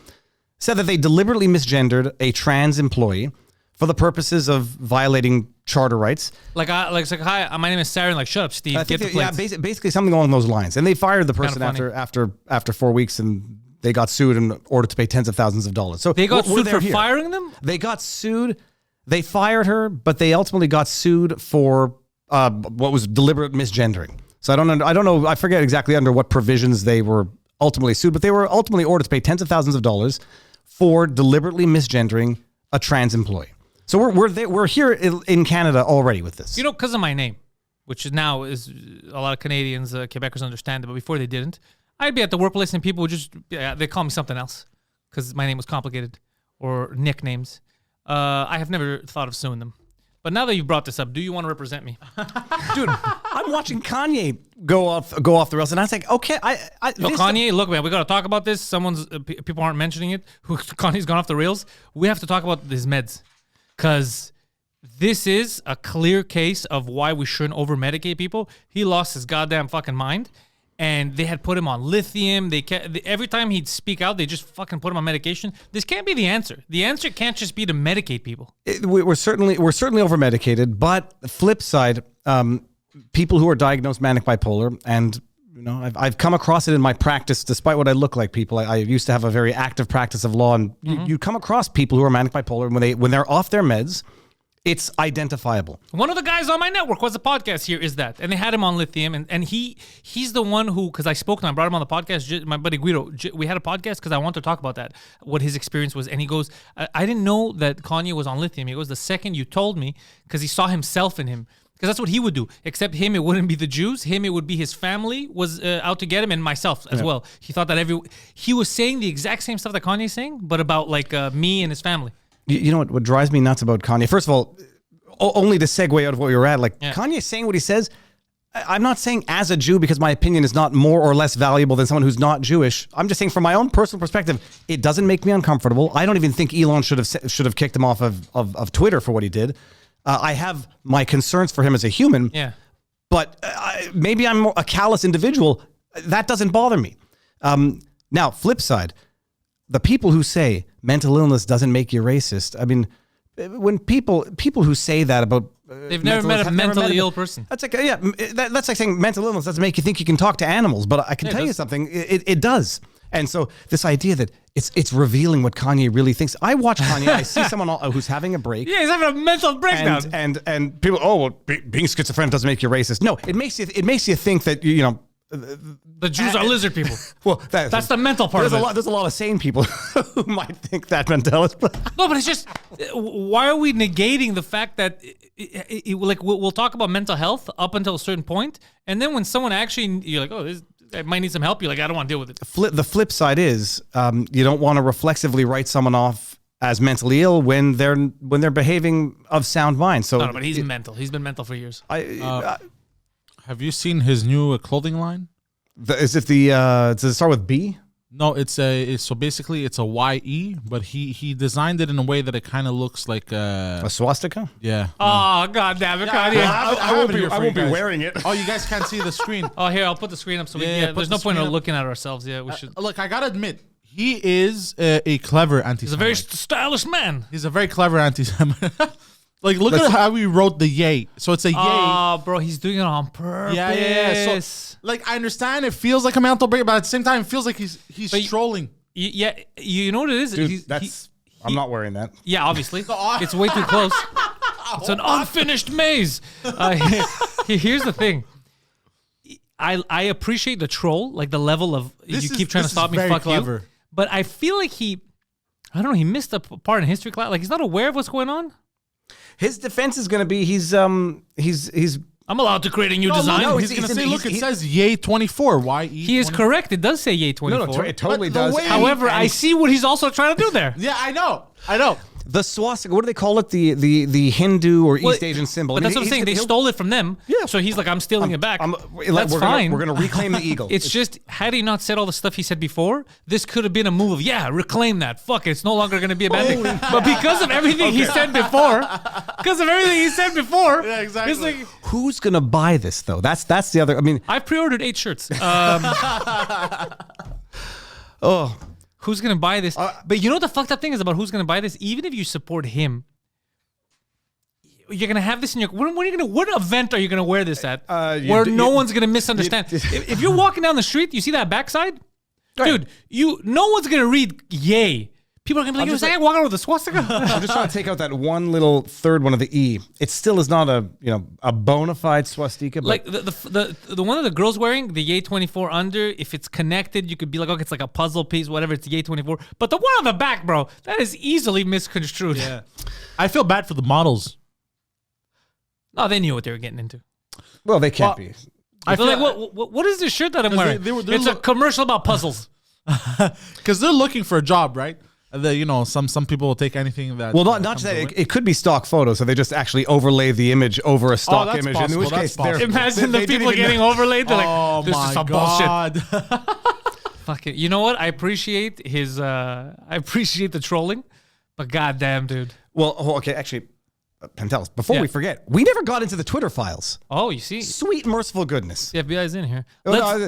said that they deliberately misgendered a trans employee for the purposes of violating charter rights. Hi, my name is Sarah. And like, shut up, Steve. Get the plates. Yeah, basically something along those lines. And they fired the person after 4 weeks, and they got sued in order to pay tens of thousands of dollars. So they got sued for firing them? They got sued. They fired her, but they ultimately got sued for what was deliberate misgendering. So I don't know. I forget exactly under what provisions they were ultimately sued, but they were ultimately ordered to pay tens of thousands of dollars for deliberately misgendering a trans employee. So we're here in Canada already with this. You know, because of my name, which is now is a lot of Canadians, Quebecers understand it, but before they didn't. I'd be at the workplace and people would just, they call me something else because my name was complicated, or nicknames. I have never thought of suing them. But now that you've brought this up, do you want to represent me? Dude, I'm watching Kanye go off the rails, and I was like, okay, Kanye, look, man, we got to talk about this. People aren't mentioning it. Kanye's gone off the rails. We have to talk about his meds, because this is a clear case of why we shouldn't over-medicate people. He lost his goddamn fucking mind. And they had put him on lithium. Every time he'd speak out, they just fucking put him on medication. This can't be the answer. The answer can't just be to medicate people. We're certainly over medicated. But the flip side, people who are diagnosed manic bipolar, and you know, I've come across it in my practice. Despite what I look like, people, I used to have a very active practice of law, and you come across people who are manic bipolar, and when they're off their meds, it's identifiable. One of the guys on my network was a podcast here is that, and they had him on lithium, and he's the one who, because I spoke to him, I brought him on the podcast, my buddy Guido, we had a podcast because I want to talk about that, what his experience was, and he goes, I didn't know that Kanye was on lithium. He goes, the second you told me, because he saw himself in him, because that's what he would do. Except him, it wouldn't be the Jews. Him, it would be his family was out to get him, and myself as well. He thought that he was saying the exact same stuff that Kanye's saying, but about like me and his family. You know what drives me nuts about Kanye? First of all, only to segue out of what you were at, Kanye saying what he says, I'm not saying as a Jew because my opinion is not more or less valuable than someone who's not Jewish. I'm just saying from my own personal perspective, it doesn't make me uncomfortable. I don't even think Elon should have kicked him off of Twitter for what he did. I have my concerns for him as a human, but maybe I'm a callous individual. That doesn't bother me. Now, flip side, the people who say mental illness doesn't make you racist, I mean, when people who say that about they've never met a mentally ill person. That's like that's like saying mental illness doesn't make you think you can talk to animals. But I can tell you something, it does. And so this idea that it's revealing what Kanye really thinks. I watch Kanye. I see someone who's having a break. Yeah, he's having a mental breakdown. And people, being schizophrenic doesn't make you racist. No, it makes you think that the Jews are lizard people. Well, that's the mental part of it. There's a lot of sane people who might think that Pantelis. No, but it's just, why are we negating the fact that like we'll talk about mental health up until a certain point, and then when someone actually you're like, oh, I might need some help, you're like, I don't want to deal with it. The flip side is you don't want to reflexively write someone off as mentally ill when they're behaving of sound mind. So no, but he's mental. He's been mental for years. Have you seen his new clothing line? Does it start with B? No, so basically it's a YE, but he designed it in a way that it kind of looks like a swastika. Yeah. Oh, god damn it, Kanye. I won't be wearing it. Oh, you guys can't see the screen. Oh, here, I'll put the screen up so there's no point in looking at ourselves. Yeah, we should. Look, I gotta admit, he is a clever anti-Semite. He's a very stylish man. He's a very clever anti-Semite. Like, look at how he wrote the yay. So it's a yay. Oh, bro, he's doing it on purpose. Yeah. So, like, I understand it feels like a mental break, but at the same time, it feels like he's trolling. Yeah, you know what it is? Dude, I'm not wearing that. Yeah, obviously. It's way too close. It's an unfinished maze. Here's the thing. I appreciate the troll, like the level of you keep trying to stop me, fuck clever. You. But I feel like he missed a part in history class. Like, he's not aware of what's going on. His defense is going to be he's I'm allowed to create a new design. No, he's going to say, look, it says Yay 24. YE. He is correct. It does say Yay 24. No, it totally does. However, I see what he's also trying to do there. Yeah, I know. The swastika, what do they call it? The Hindu or East Asian symbol. But that's what I'm saying. They stole it from them. Yeah. So he's like, I'm stealing it back. That's fine. We're going to reclaim the eagle. It's just, had he not said all the stuff he said before, this could have been a move of, reclaim that. Fuck it. It's no longer going to be a bad thing. But because of everything he said before, yeah, exactly. It's like, who's going to buy this, though? That's the other, I mean. I pre-ordered 8 shirts. Who's going to buy this? But you know what the fucked up thing is about who's going to buy this? Even if you support him, you're going to have this in your... What event are you going to wear this at? Where no one's going to misunderstand. If you're walking down the street, you see that backside? Right. Dude, no one's going to read yay. People are going to be like, is that guy walking with a swastika? I'm just trying to take out that one little third one of the E. It still is not a bona fide swastika. But like the one that the girl's wearing, the Yay 24 under, if it's connected, you could be like, okay, it's like a puzzle piece, whatever, it's Yay 24. But the one on the back, bro, that is easily misconstrued. Yeah. I feel bad for the models. No, they knew what they were getting into. Well, they can't be. I feel like, what is this shirt that I'm wearing? It's a commercial about puzzles. Because they're looking for a job, right? Some people will take anything that. Well, not just that. It could be stock photos, so they just actually overlay the image over a stock image. Possible, in which case, imagine the people getting overlaid. They're like, "This is some bullshit." Fuck it. You know what? I appreciate the trolling, but goddamn, dude. Well, okay, actually, Pantelis. Before we forget, we never got into the Twitter files. Oh, you see, sweet merciful goodness. The FBI is in here.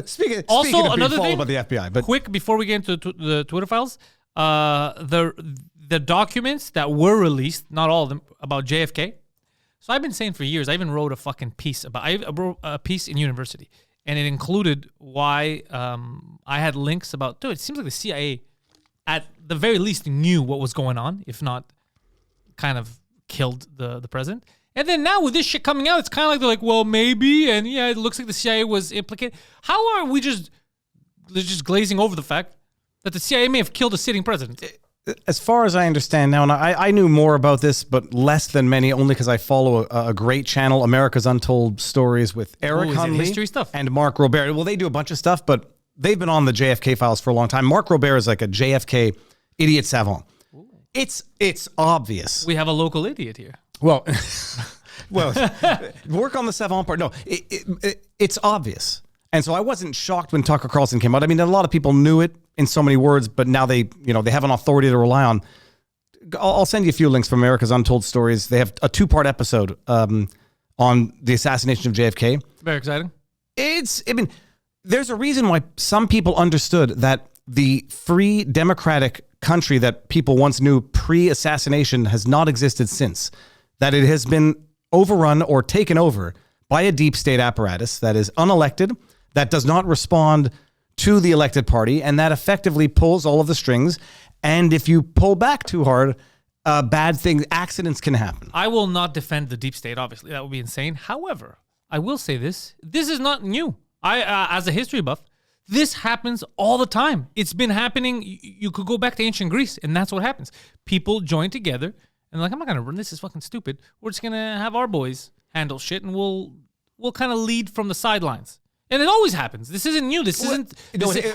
Speaking of another thing about the FBI, but quick before we get into the Twitter files. The documents that were released, not all of them, about JFK. So I've been saying for years, I even wrote a fucking piece I wrote a piece in university, and it included why I had links about, dude, it seems like the CIA at the very least knew what was going on, if not kind of killed the president. And then now with this shit coming out, it's kind of like they're like, well, maybe, and yeah, it looks like the CIA was implicated. How are we just glazing over the fact that the CIA may have killed a sitting president? As far as I understand now, and I knew more about this, but less than many, only because I follow a great channel, America's Untold Stories, with Eric Hunley history stuff? and Mark Robert. Well, they do a bunch of stuff, but they've been on the JFK files for a long time. Mark Robert is like a JFK idiot savant. Ooh. It's obvious. We have a local idiot here. Well, work on the savant part. No, it's obvious. And so I wasn't shocked when Tucker Carlson came out. I mean, a lot of people knew it in so many words, but now they have an authority to rely on. I'll send you a few links from America's Untold Stories. They have a 2-part episode on the assassination of JFK. Very exciting. There's a reason why some people understood that the free democratic country that people once knew pre-assassination has not existed since. That it has been overrun or taken over by a deep state apparatus that is unelected, that does not respond to the elected party, and that effectively pulls all of the strings. And if you pull back too hard, bad things, accidents can happen. I will not defend the deep state, obviously. That would be insane. However, I will say this. This is not new. As a history buff, this happens all the time. It's been happening. You could go back to ancient Greece, and that's what happens. People join together, and like, I'm not going to run. This is fucking stupid. We're just going to have our boys handle shit, and we'll kind of lead from the sidelines. And it always happens. This isn't new.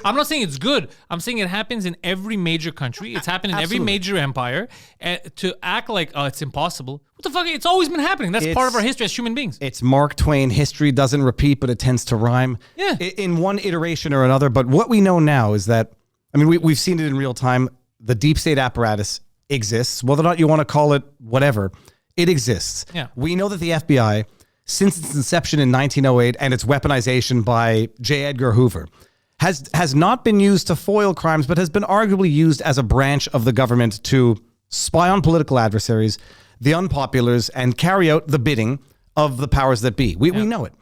I'm not saying it's good. I'm saying it happens in every major country. It's happened in every major empire. To act like, oh, it's impossible. What the fuck? It's always been happening. That's part of our history as human beings. It's Mark Twain. History doesn't repeat, but it tends to rhyme. Yeah. In one iteration or another. But what we know now is that, I mean, we've seen it in real time. The deep state apparatus exists. Whether or not you want to call it whatever, it exists. Yeah. We know that the FBI, since its inception in 1908 and its weaponization by J. Edgar Hoover, has not been used to foil crimes, but has been arguably used as a branch of the government to spy on political adversaries, the unpopulars, and carry out the bidding of the powers that be. We know it.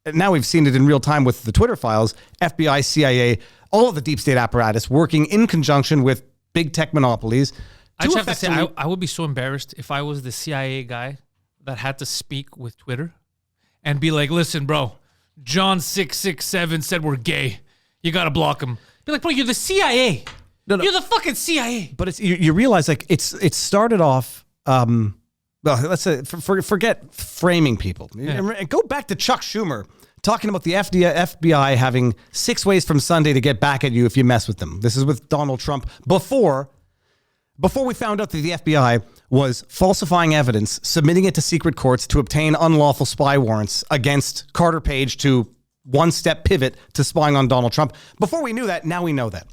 And now we've seen it in real time with the Twitter files, FBI, CIA, all of the deep state apparatus working in conjunction with big tech monopolies. I just have to say, I would be so embarrassed if I was the CIA guy that had to speak with Twitter and be like, listen, bro, John 667 said we're gay. You got to block him. Be like, bro, you're the CIA. No. You're the fucking CIA. But it's you realize, like, it started off, well, let's say, forget framing people. Yeah. Go back to Chuck Schumer talking about the FBI having 6 ways from Sunday to get back at you if you mess with them. This is with Donald Trump before we found out that the FBI was falsifying evidence, submitting it to secret courts to obtain unlawful spy warrants against Carter Page to one-step pivot to spying on Donald Trump. Before we knew that, now we know that.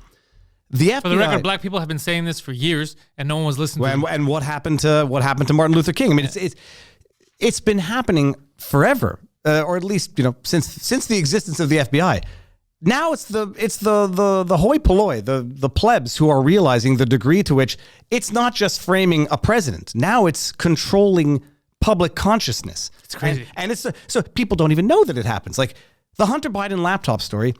The FBI, for the record, black people have been saying this for years, and no one was listening to them. And what happened to Martin Luther King? I mean, it's been happening forever, or at least since the existence of the FBI. Now it's the hoi polloi, the plebs who are realizing the degree to which it's not just framing a president. Now it's controlling public consciousness. It's crazy. And it's so people don't even know that it happens. Like the Hunter Biden laptop story,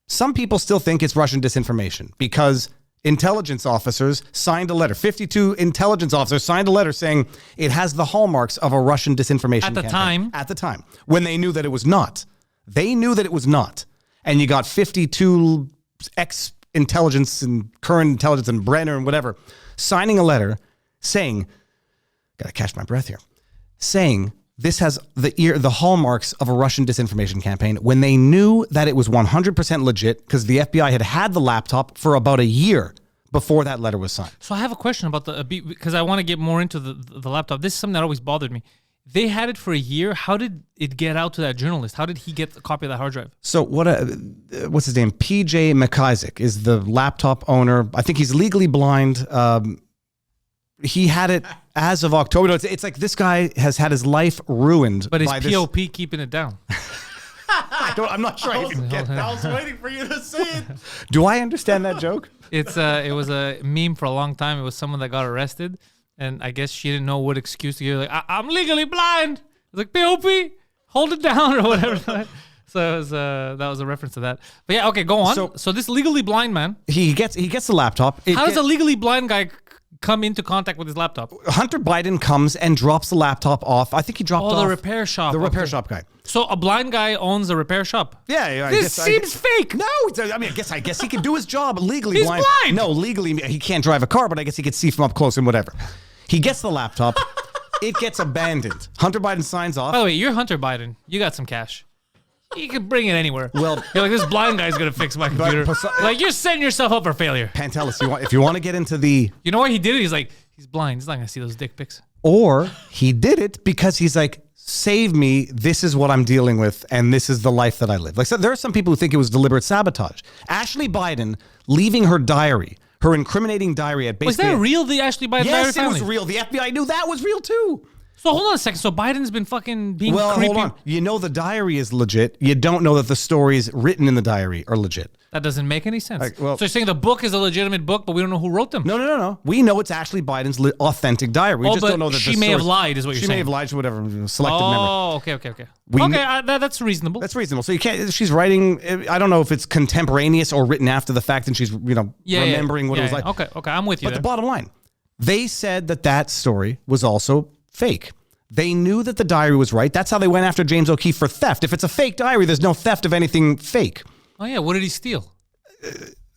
some people still think it's Russian disinformation because intelligence officers signed a letter. 52 intelligence officers signed a letter saying it has the hallmarks of a Russian disinformation campaign. At the time, when they knew that it was not. They knew that it was not. And you got 52 ex-intelligence and current intelligence and Brenner and whatever signing a letter saying, gotta catch my breath here, saying this has the hallmarks of a Russian disinformation campaign when they knew that it was 100% legit because the FBI had the laptop for about a year before that letter was signed. So I have a question about because I want to get more into the laptop. This is something that always bothered me. They had it for a year. How did it get out to that journalist? How did he get a copy of that hard drive? So what's his name? PJ McIsaac is the laptop owner. I think he's legally blind. He had it as of October. No, it's like this guy has had his life ruined. But is POP keeping it down? I'm not sure. I was waiting for you to say it. Do I understand that joke? It was a meme for a long time. It was someone that got arrested. And I guess she didn't know what excuse to give. Like, I'm legally blind. It's like, POP, hold it down or whatever. So that was a reference to that. But yeah, okay, go on. So this legally blind man. He gets the laptop. How does a legally blind guy come into contact with his laptop? Hunter Biden comes and drops the laptop off. I think he dropped off the repair shop. The repair shop guy. So a blind guy owns a repair shop. Yeah, this seems fake. No, I mean, I guess he can do his job legally. He's blind. No, legally he can't drive a car, but I guess he could see from up close and whatever. He gets the laptop. It gets abandoned. Hunter Biden signs off. By the way, you're Hunter Biden. You got some cash. You could bring it anywhere. Well, you're like, this blind guy's gonna fix my computer. Like, you're setting yourself up for failure. Pantelis, if you want to get into the... You know why he did it? He's like, he's blind. He's not gonna see those dick pics. Or he did it because he's like, save me. This is what I'm dealing with, and this is the life that I live. Like, so there are some people who think it was deliberate sabotage. Ashley Biden leaving her diary, her incriminating diary at basically... Was that real, the Ashley Biden diary Yes, it family? was real. The FBI knew that was real too. So hold on a second. So Biden's been fucking being Well, creepy. hold on. You know the diary is legit. You don't know that the stories written in the diary are legit. That doesn't make any sense. Well- so you're saying the book is a legitimate book, but we don't know who wrote them? No. We know it's Ashley Biden's authentic diary. We just but don't know that she may have lied, is what you're She saying. may have lied to whatever, selective memory. Oh, okay. We That's reasonable. That's reasonable. So you can't. She's writing. I don't know if it's contemporaneous or written after the fact, and she's remembering what it was like. Okay, I'm with you. But the bottom line, they said that story was also fake. They knew that the diary was right. That's how they went after James O'Keefe for theft. If it's a fake diary, there's no theft of anything fake. Oh yeah, what did he steal?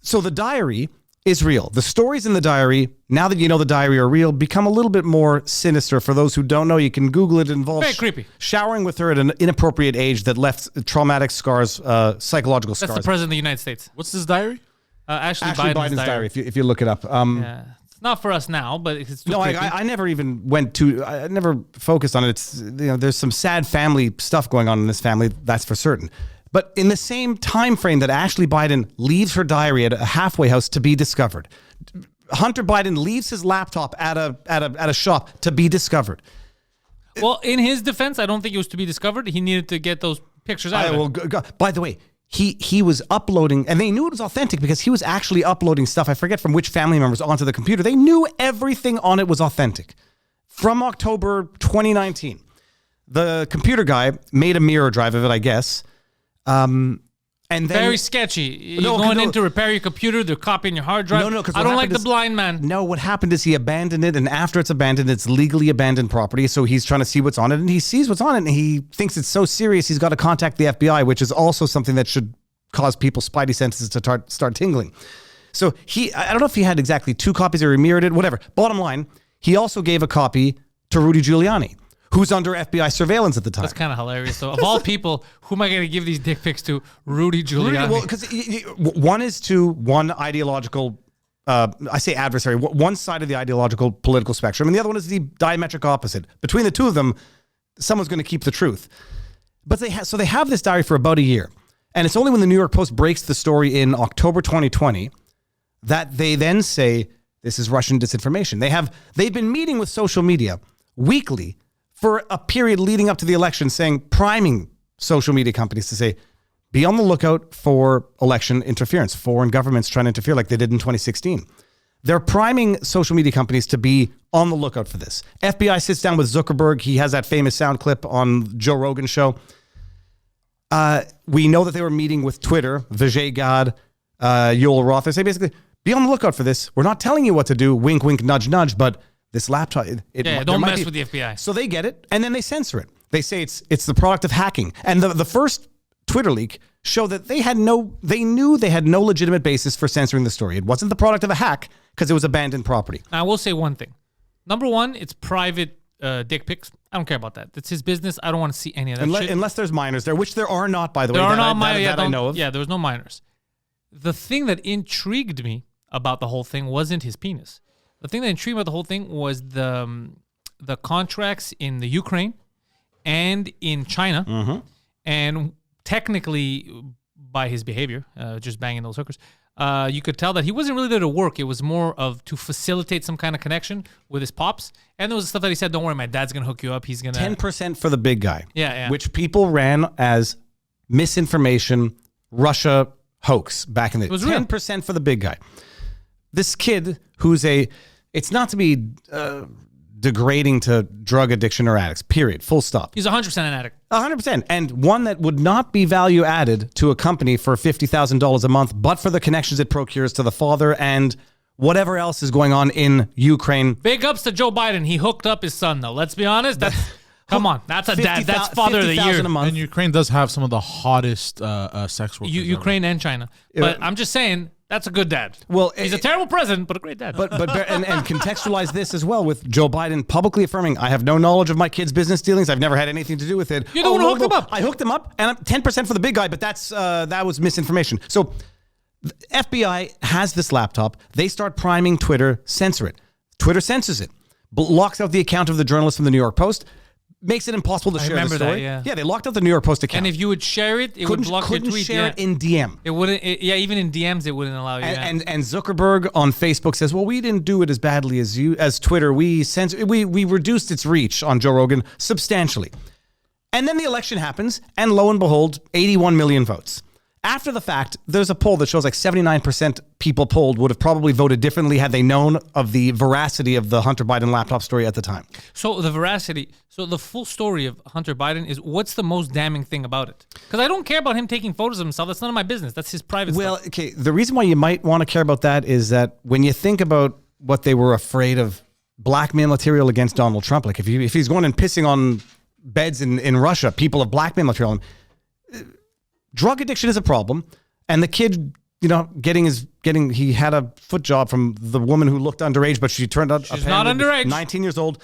So the diary is real. The stories in the diary, now that you know the diary are real, become a little bit more sinister. For those who don't know, you can Google it. It involves very creepy. Showering with her at an inappropriate age that left traumatic scars, psychological scars. That's the president of the United States. What's this diary? Ashley Biden's diary. If you look it up. Yeah. It's not for us now, but it's No, I never even went to. I never focused on it. It's there's some sad family stuff going on in this family. That's for certain. But in the same time frame that Ashley Biden leaves her diary at a halfway house to be discovered, Hunter Biden leaves his laptop at a shop to be discovered. Well, in his defense, I don't think it was to be discovered. He needed to get those pictures out of it. By the way, he was uploading, and they knew it was authentic because he was actually uploading stuff. I forget from which family members onto the computer. They knew everything on it was authentic. From October 2019, the computer guy made a mirror drive of it, I guess. And then, very sketchy. You're going in to repair your computer, they're copying your hard drive. No, because I don't like the blind man. No, what happened is he abandoned it, and after it's abandoned, it's legally abandoned property, so he's trying to see what's on it, and he sees what's on it, and he thinks it's so serious, he's got to contact the FBI, which is also something that should cause people's spidey senses to start tingling. So I don't know if he had exactly 2 copies or he mirrored it, whatever. Bottom line, he also gave a copy to Rudy Giuliani, who's under FBI surveillance at the time. That's kind of hilarious. So of all people, who am I going to give these dick pics to? Rudy Giuliani. Well, because one is to one ideological, I say adversary, one side of the ideological political spectrum, and the other one is the diametric opposite. Between the two of them, someone's going to keep the truth. But they have this diary for about a year, and it's only when the New York Post breaks the story in October 2020 that they then say this is Russian disinformation. They've been meeting with social media weekly for a period leading up to the election, priming social media companies to say, be on the lookout for election interference, foreign governments trying to interfere like they did in 2016. They're priming social media companies to be on the lookout for this. FBI sits down with Zuckerberg. He has that famous sound clip on Joe Rogan's show. We know that they were meeting with Twitter, Vijay Gad, Yoel Roth. They say basically, be on the lookout for this. We're not telling you what to do, wink, wink, nudge, nudge, but this laptop, don't mess with the FBI. So they get it, and then they censor it. They say it's the product of hacking. And the first Twitter leak showed that they knew they had no legitimate basis for censoring the story. It wasn't the product of a hack because it was abandoned property. Now, I will say one thing. Number one, it's private dick pics. I don't care about that. It's his business. I don't want to see any of that shit. Unless there's minors there, which there are not, by the way. There are not minors that I know of. Yeah, there was no minors. The thing that intrigued me about the whole thing wasn't his penis. The thing that intrigued me about the whole thing was the contracts in the Ukraine and in China. Mm-hmm. And technically, by his behavior, just banging those hookers, you could tell that he wasn't really there to work. It was more of to facilitate some kind of connection with his pops. And there was stuff that he said, don't worry, my dad's going to hook you up. He's going to... 10% for the big guy. Yeah. Which people ran as misinformation, Russia hoax back in the... It was real. 10% for the big guy. This kid who's it's not to be degrading to drug addiction or addicts, period, full stop. He's 100% an addict. 100%. And one that would not be value added to a company for $50,000 a month, but for the connections it procures to the father and whatever else is going on in Ukraine. Big ups to Joe Biden. He hooked up his son, though. Let's be honest. Come on. That's a dad. That's father of the year. And Ukraine does have some of the hottest sex workers. Ukraine and China. But I'm just saying, that's a good dad. Well, he's a terrible president, but a great dad. But and contextualize this as well with Joe Biden publicly affirming, I have no knowledge of my kid's business dealings. I've never had anything to do with it. You're the one who hooked him up. I hooked him up, and I'm 10% for the big guy, but that was misinformation. So the FBI has this laptop. They start priming Twitter, censor it. Twitter censors it, locks out the account of the journalist from the New York Post, makes it impossible to share the story. That, yeah. They locked out the New York Post account. And if you would share it, it would block your tweet. Couldn't share it in DM. It wouldn't. Even in DMs, it wouldn't allow you. And Zuckerberg on Facebook says, "Well, we didn't do it as badly as Twitter. We reduced its reach on Joe Rogan substantially." And then the election happens, and lo and behold, 81 million votes. After the fact, there's a poll that shows like 79% people polled would have probably voted differently had they known of the veracity of the Hunter Biden laptop story at the time. So the full story of Hunter Biden is, what's the most damning thing about it? Because I don't care about him taking photos of himself. That's none of my business. That's his private stuff. Well, okay, the reason why you might want to care about that is that when you think about what they were afraid of, blackmail material against Donald Trump, like if he's going and pissing on beds in Russia, people have blackmail material. Drug addiction is a problem, and the kid, he had a foot job from the woman who looked underage, but she turned out she's not underage. 19 years old.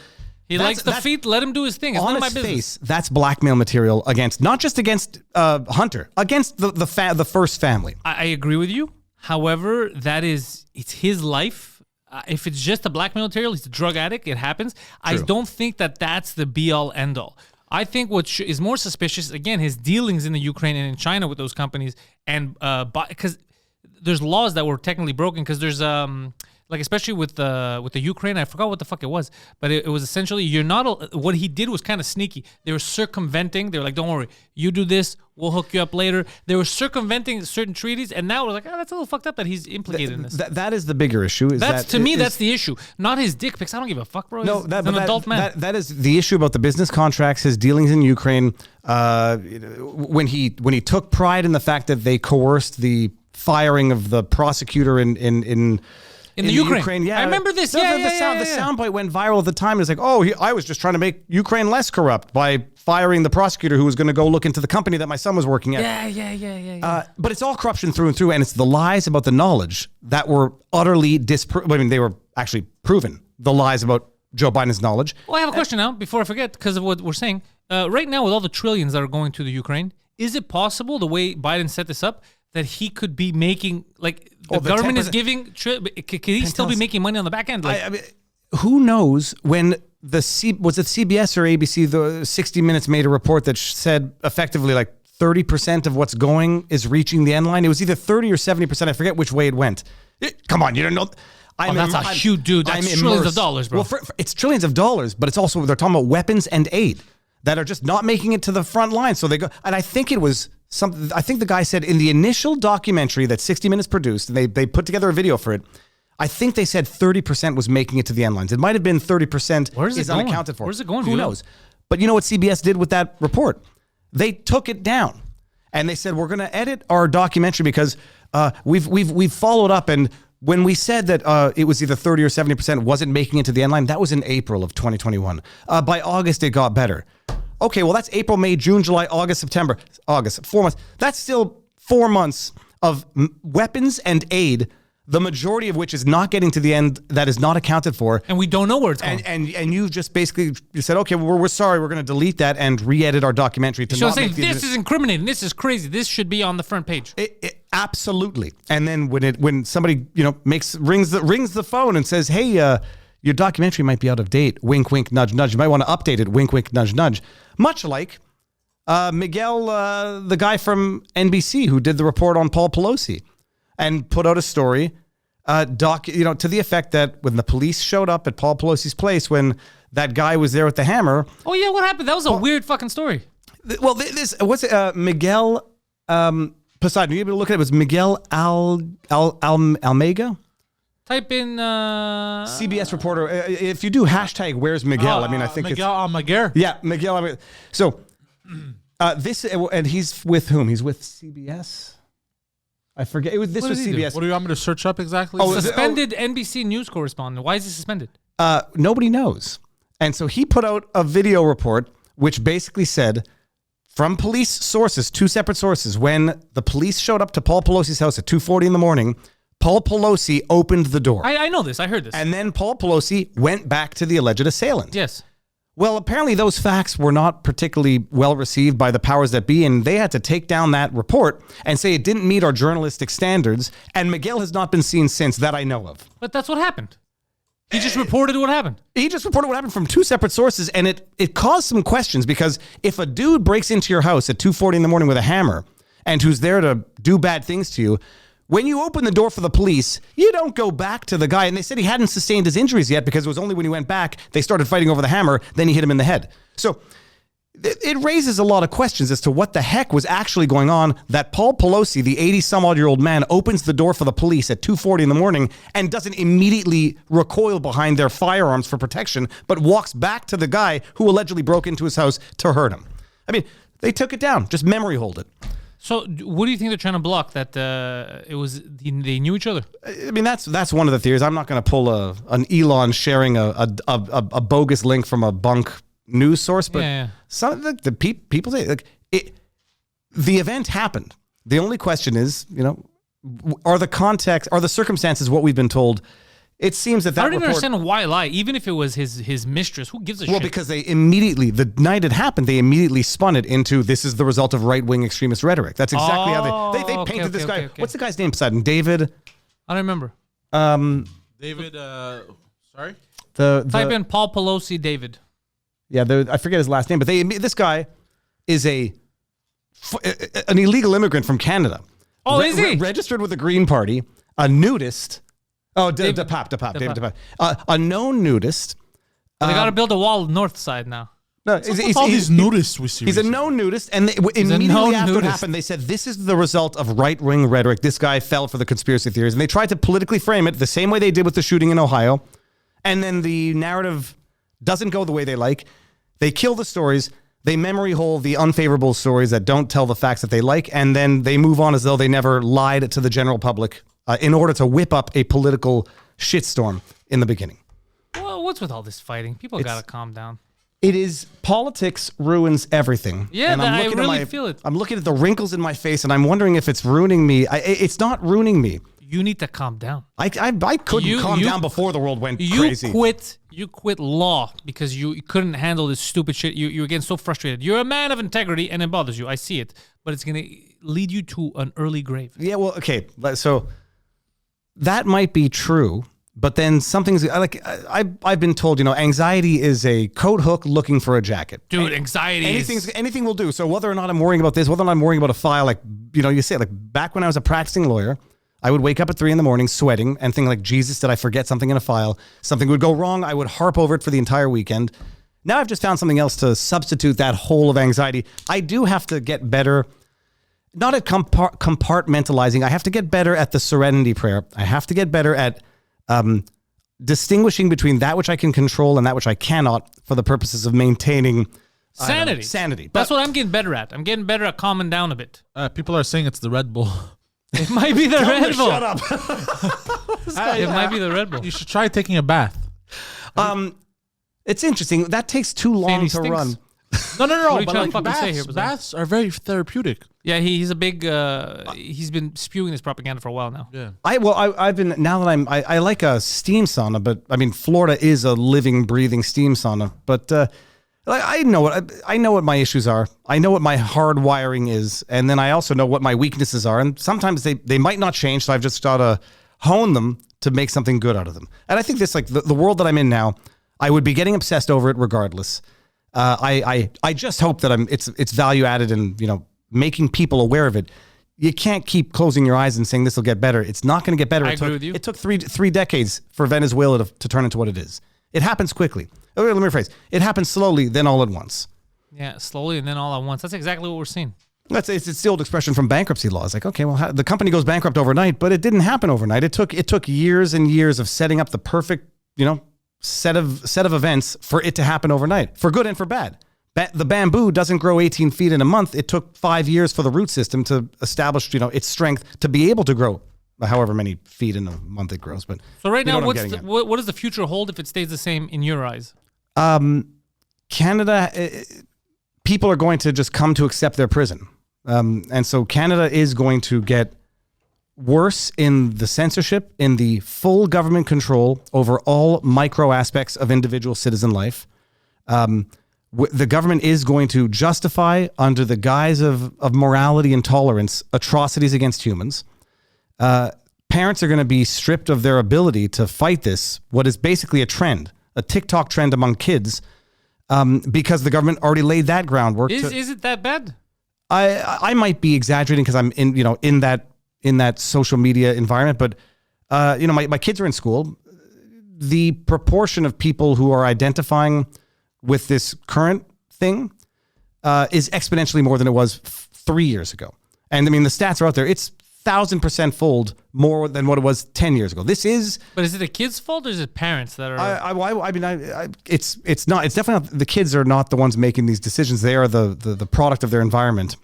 He likes the feet. Let him do his thing. It's none of my business. Face, that's blackmail material against, not just against Hunter, against the first family. I agree with you. However, it's his life. If it's just a blackmail material, he's a drug addict. It happens. True. I don't think that's the be all end all. I think what is more suspicious, again, his dealings in the Ukraine and in China with those companies, and because there's laws that were technically broken, because there's especially with the Ukraine, I forgot what the fuck it was, but it was essentially what he did was kind of sneaky. They were circumventing. They were like, don't worry, you do this, we'll hook you up later. They were circumventing certain treaties, and now we're like, that's a little fucked up that he's implicated in this. That is the bigger issue. That's the issue, not his dick pics. I don't give a fuck, bro. He's an adult man. That is the issue about the business contracts, his dealings in Ukraine. When he took pride in the fact that they coerced the firing of the prosecutor in the Ukraine. Yeah, I remember this. The soundbite went viral at the time. It was like, I was just trying to make Ukraine less corrupt by firing the prosecutor who was going to go look into the company that my son was working at. Yeah. But it's all corruption through and through, and it's the lies about the knowledge that were utterly disproven. I mean, they were actually proven, the lies about Joe Biden's knowledge. Well, I have a question now, before I forget, because of what we're saying. Right now, with all the trillions that are going to the Ukraine, is it possible, the way Biden set this up, that he could be making, like, the government is giving, could he still be making money on the back end? Like, I mean, who knows when was it CBS or ABC, the 60 Minutes made a report that said effectively like 30% of what's going is reaching the end line. It was either 30 or 70%. I forget which way it went. Come on, you don't know. That's a huge dude. That's trillions of dollars, bro. Well, it's trillions of dollars, but it's also, they're talking about weapons and aid that are just not making it to the front line. So they go, and I think it was something, I think the guy said in the initial documentary that 60 Minutes produced, and they put together a video for it, I think they said 30% was making it to the end lines. It might have been 30% is unaccounted for. Where's it going? Who knows? But you know what CBS did with that report? They took it down, and they said, we're going to edit our documentary because we've followed up, and when we said that it was either 30 or 70% wasn't making it to the end line, that was in April of 2021. By August, it got better. Okay, well, that's April, May, June, July, August, September, August, 4 months. That's still 4 months of weapons and aid, the majority of which is not getting to the end, that is not accounted for. And we don't know where it's going. And you just basically said, okay, well, we're sorry, we're going to delete that and re-edit our documentary to not make this is incriminating, this is crazy, this should be on the front page. Absolutely. And then when somebody rings the phone and says, hey, your documentary might be out of date, wink, wink, nudge, nudge. You might want to update it, wink, wink, nudge, nudge. Much like Miguel, the guy from NBC who did the report on Paul Pelosi and put out a story, to the effect that when the police showed up at Paul Pelosi's place, when that guy was there with the hammer. Oh yeah, what happened? That was a weird fucking story. Well, Miguel Poseidon. You able to look at it? It was Miguel Almega. Type in CBS reporter. If you do hashtag Where's Miguel, I think Miguel Almaguer. Yeah, Miguel Almaguer. So this, and he's with whom? He's with CBS. I forget. This What was did he do? CBS. What do you want me to search up exactly? Oh, is it- Suspended NBC news correspondent. Why is he suspended? Nobody knows. And so he put out a video report which basically said, from police sources, 2 separate sources, when the police showed up to Paul Pelosi's house at 2:40 in the morning, Paul Pelosi opened the door. I know this. I heard this. And then Paul Pelosi went back to the alleged assailant. Yes. Well, apparently those facts were not particularly well received by the powers that be, and they had to take down that report and say it didn't meet our journalistic standards, and Miguel has not been seen since, that I know of. But that's what happened. He just reported what happened. He just reported what happened from 2 separate sources, and it caused some questions, because if a dude breaks into your house at 2:40 in the morning with a hammer and who's there to do bad things to you, when you open the door for the police, you don't go back to the guy. And they said he hadn't sustained his injuries yet, because it was only when he went back, they started fighting over the hammer, then he hit him in the head. So it raises a lot of questions as to what the heck was actually going on, that Paul Pelosi, the 80-some-odd-year-old man, opens the door for the police at 2:40 in the morning and doesn't immediately recoil behind their firearms for protection, but walks back to the guy who allegedly broke into his house to hurt him. I mean, they took it down. Just memory hold it. So what do you think they're trying to block? That they knew each other? I mean, that's one of the theories. I'm not going to pull an Elon sharing a bogus link from a bunk news source, but some of the people say, like, the event happened. The only question is, are the circumstances what we've been told? It seems that I don't even report, understand why lie. Even if it was his mistress, who gives a shit? well, because they immediately, the night it happened, they immediately spun it into, this is the result of right-wing extremist rhetoric. That's exactly how they painted this guy. Okay. What's the guy's name beside him? David? I don't remember. David, sorry? Type in Paul Pelosi David. Yeah, I forget his last name, but this guy is an illegal immigrant from Canada. Oh, is he? Registered with the Green Party, a nudist. Oh, David DePape. A known nudist. They got to build a wall north side now. No, all these nudists we see. He's a known nudist, and immediately after it happened, they said this is the result of right-wing rhetoric. This guy fell for the conspiracy theories, and they tried to politically frame it the same way they did with the shooting in Ohio. And then the narrative doesn't go the way they like. They kill the stories. They memory hole the unfavorable stories that don't tell the facts that they like, and then they move on as though they never lied to the general public in order to whip up a political shitstorm in the beginning. Well, what's with all this fighting? People got to calm down. It is, politics ruins everything. Yeah, and I really feel it. I'm looking at the wrinkles in my face, and I'm wondering if it's ruining me. It's not ruining me. You need to calm down. I couldn't calm down before the world went crazy. You quit law because you couldn't handle this stupid shit. You were getting so frustrated. You're a man of integrity, and it bothers you. I see it, but it's going to lead you to an early grave. Yeah, well, okay, so that might be true, but then something's like I've been told, anxiety is a coat hook looking for a jacket. Dude, anxiety anything will do. So whether or not I'm worrying about this, whether or not I'm worrying about a file, you say, like, back when I was a practicing lawyer, I would wake up at 3 a.m. sweating and think, like, Jesus, did I forget something in a file? Something would go wrong. I would harp over it for the entire weekend. Now I've just found something else to substitute that hole of anxiety. I do have to get better, not at compartmentalizing. I have to get better at the serenity prayer. I have to get better at distinguishing between that which I can control and that which I cannot for the purposes of maintaining sanity. That's what I'm getting better at. I'm getting better at calming down a bit. People are saying it's the Red Bull. It might be the Red Bull. Shut up. It might be the Red Bull. You should try taking a bath. It's interesting. That takes too long he to stinks. run. No. What are you But trying to fucking say here? baths are very therapeutic. Yeah, he's a big. He's been spewing this propaganda for a while now. Yeah. I've been, now that I like a steam sauna, but I mean, Florida is a living, breathing steam sauna. But I know what my issues are. I know what my hard wiring is, and then I also know what my weaknesses are. And sometimes they might not change, so I've just got to hone them to make something good out of them. And I think this, like, the world that I'm in now, I would be getting obsessed over it regardless. I just hope that it's value added and, making people aware of it. You can't keep closing your eyes and saying this will get better. It's not going to get better. I agree with you. It took three decades for Venezuela to turn into what it is. It happens quickly. Okay, let me rephrase. It happens slowly, then all at once. Yeah, slowly and then all at once. That's exactly what we're seeing. It's the old expression from bankruptcy law. It's like, okay, well, the company goes bankrupt overnight, but it didn't happen overnight. It took years and years of setting up the perfect, set of events for it to happen overnight, for good and for bad. The bamboo doesn't grow 18 feet in a month. It took 5 years for the root system to establish, its strength to be able to grow however many feet in a month it grows. But so right now, what does the future hold if it stays the same in your eyes? Canada, people are going to just come to accept their prison. And so Canada is going to get worse in the censorship, in the full government control over all micro aspects of individual citizen life. The government is going to justify, under the guise of morality and tolerance, atrocities against humans. Parents are going to be stripped of their ability to fight this, what is basically a trend, a TikTok trend among kids, because the government already laid that groundwork. Is it that bad? I might be exaggerating because I'm in that social media environment, but my kids are in school. The proportion of people who are identifying with this current thing is exponentially more than it was 3 years ago. And I mean, the stats are out there. It's 1,000% fold more than what it was 10 years ago. But is it the kids' fault or is it parents that are? It's not. It's definitely not. The kids are not the ones making these decisions. They are the product of their environment.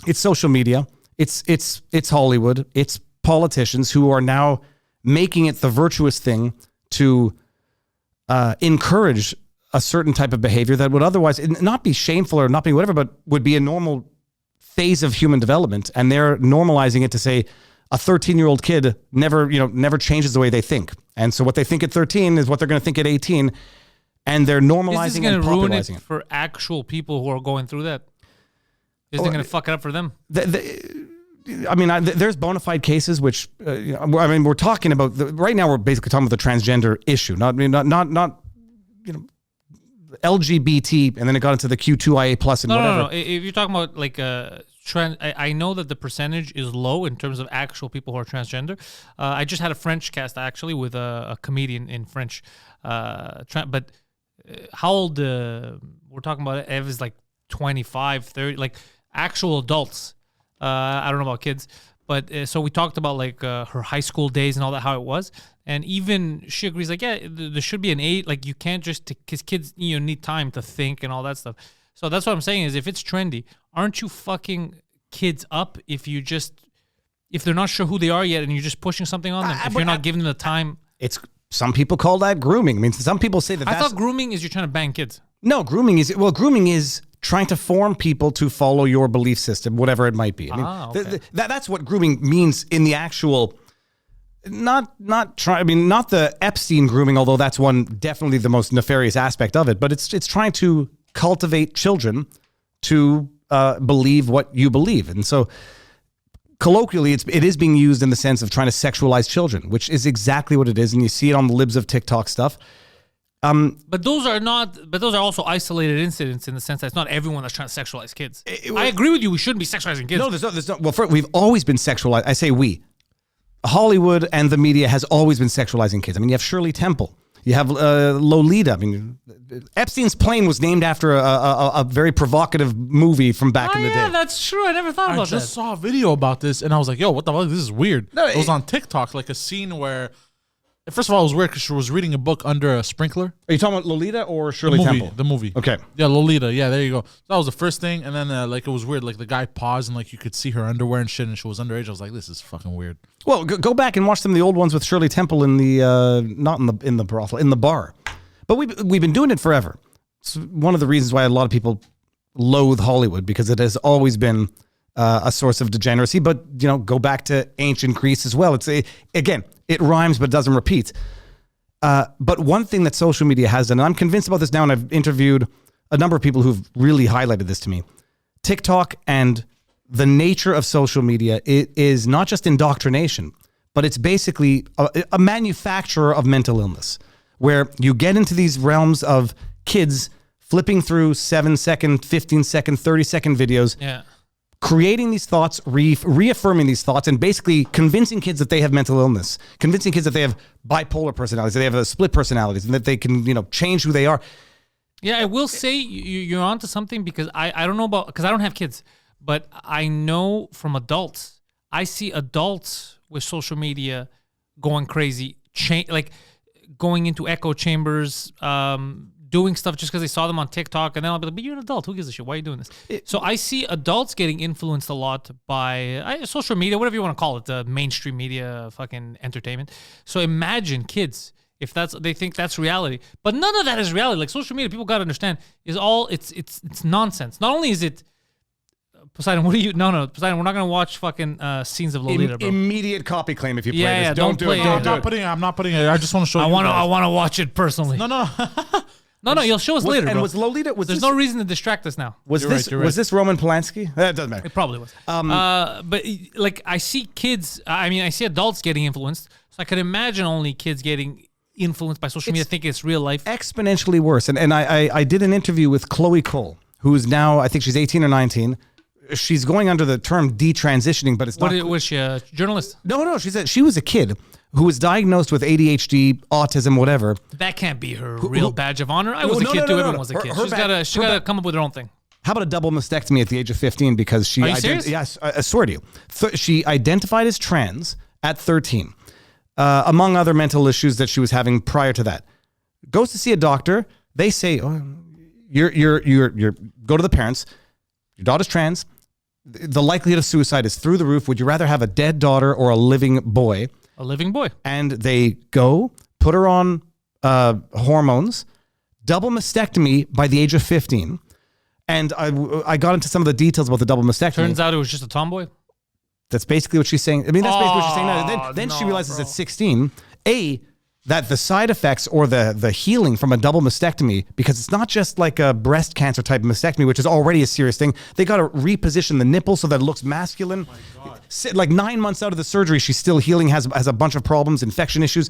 It's social media. It's Hollywood. It's politicians who are now making it the virtuous thing to encourage a certain type of behavior that would otherwise not be shameful or not be whatever, but would be a normal phase of human development. And they're normalizing it to say a 13-year-old kid never changes the way they think. And so what they think at 13 is what they're going to think at 18. And they're normalizing and popularizing ruin it for actual people who are going through that? Isn't it going to fuck it up for them? There's bona fide cases which, we're talking about right now. We're basically talking about the transgender issue, not LGBT, and then it got into the Q2IA plus and whatever. No. If you're talking about like trans, I know that the percentage is low in terms of actual people who are transgender. I just had a French cast actually with a comedian in French. But how old? We're talking about Ev is like 25, 30, like actual adults. I don't know about kids, but so we talked about like her high school days and all that, how it was. And even she agrees, like, yeah, there should be an age, like you can't just, because kids, need time to think and all that stuff. So that's what I'm saying is if it's trendy, aren't you fucking kids up if they're not sure who they are yet and you're just pushing something on them, if you're not giving them the time? Some people call that grooming. I mean, some people say that I thought grooming is you're trying to bang kids. No, grooming is trying to form people to follow your belief system, whatever it might be. I mean, okay. That's what grooming means in the actual, not the Epstein grooming, although that's definitely the most nefarious aspect of it, but it's trying to cultivate children to believe what you believe. And so colloquially, it is being used in the sense of trying to sexualize children, which is exactly what it is. And you see it on the libs of TikTok stuff. But those are also isolated incidents in the sense that it's not everyone that's trying to sexualize kids. I agree with you. We shouldn't be sexualizing kids. No, there's no. Well, we've always been sexualized. I say we. Hollywood and the media has always been sexualizing kids. I mean, you have Shirley Temple. You have Lolita. I mean, Epstein's plane was named after a very provocative movie from back in the day. Yeah, that's true. I never thought about that. I just saw a video about this, and I was like, yo, what the fuck? This is weird. No, it was on TikTok, like a scene where... First of all, it was weird because she was reading a book under a sprinkler. Are you talking about Lolita or Shirley Temple? The movie. Okay. Yeah, Lolita. Yeah, there you go. So that was the first thing. And then, it was weird. Like, the guy paused and, you could see her underwear and shit, and she was underage. I was like, this is fucking weird. Well, go back and watch some of the old ones with Shirley Temple in the, not in the brothel, in the bar. But we've been doing it forever. It's one of the reasons why a lot of people loathe Hollywood, because it has always been a source of degeneracy. But, go back to ancient Greece as well. Again, it rhymes, but it doesn't repeat. But one thing that social media has done, and I'm convinced about this now, and I've interviewed a number of people who've really highlighted this to me, TikTok and the nature of social media, it is not just indoctrination, but it's basically a manufacturer of mental illness, where you get into these realms of kids flipping through 7-second, 15-second, 30-second videos, creating these thoughts, reaffirming these thoughts, and basically convincing kids that they have mental illness, convincing kids that they have bipolar personalities, that they have a split personalities, and that they can, change who they are. Yeah, I will say you're onto something, because I don't know about, because I don't have kids, but I know from adults, I see adults with social media going crazy, going into echo chambers, doing stuff just because they saw them on TikTok, and then I'll be like, but you're an adult. Who gives a shit? Why are you doing this? So I see adults getting influenced a lot by social media, whatever you want to call it, the mainstream media, fucking entertainment. So imagine kids. If they think that's reality, but none of that is reality. Like social media, people got to understand is all it's nonsense. Not only is it Poseidon, what are you? No, Poseidon, we're not gonna watch fucking scenes of Lolita, bro. Immediate copy claim if you play Yeah, this. don't do play it. it. Don't do it. I'm not putting it. I just want to show you. I want to watch it personally. No. No, you'll show us later, And bro. was Lolita? There's no reason to distract us now. Was You're this right, you're right. was this Roman Polanski? It doesn't matter. It probably was. But like I see kids. I see adults getting influenced. So I could imagine only kids getting influenced by social media, thinking it's real life. Exponentially worse. And I did an interview with Chloe Cole, who's now, I think she's 18 or 19. She's going under the term detransitioning, but it's not. Was she a journalist? No. She was a kid who was diagnosed with ADHD, autism, whatever. That can't be her real badge of honor. I was a kid too. Everyone was a kid. She's got to come up with her own thing. How about a double mastectomy at the age of 15 because she... Are you serious? Yes, I swear to you. She identified as trans at 13, among other mental issues that she was having prior to that. Goes to see a doctor. They say, oh, you're go to the parents. Your daughter's trans. The likelihood of suicide is through the roof. Would you rather have a dead daughter or a living boy? A living boy. And they go, put her on hormones, double mastectomy by the age of 15. And I got into some of the details about the double mastectomy. Turns out it was just a tomboy. That's basically what she's saying. I mean, that's basically what she's saying now. Then she realizes at 16, that the side effects or the healing from a double mastectomy, because it's not just like a breast cancer type of mastectomy, which is already a serious thing. They got to reposition the nipple so that it looks masculine. Like 9 months out of the surgery, she's still healing, has a bunch of problems, infection issues.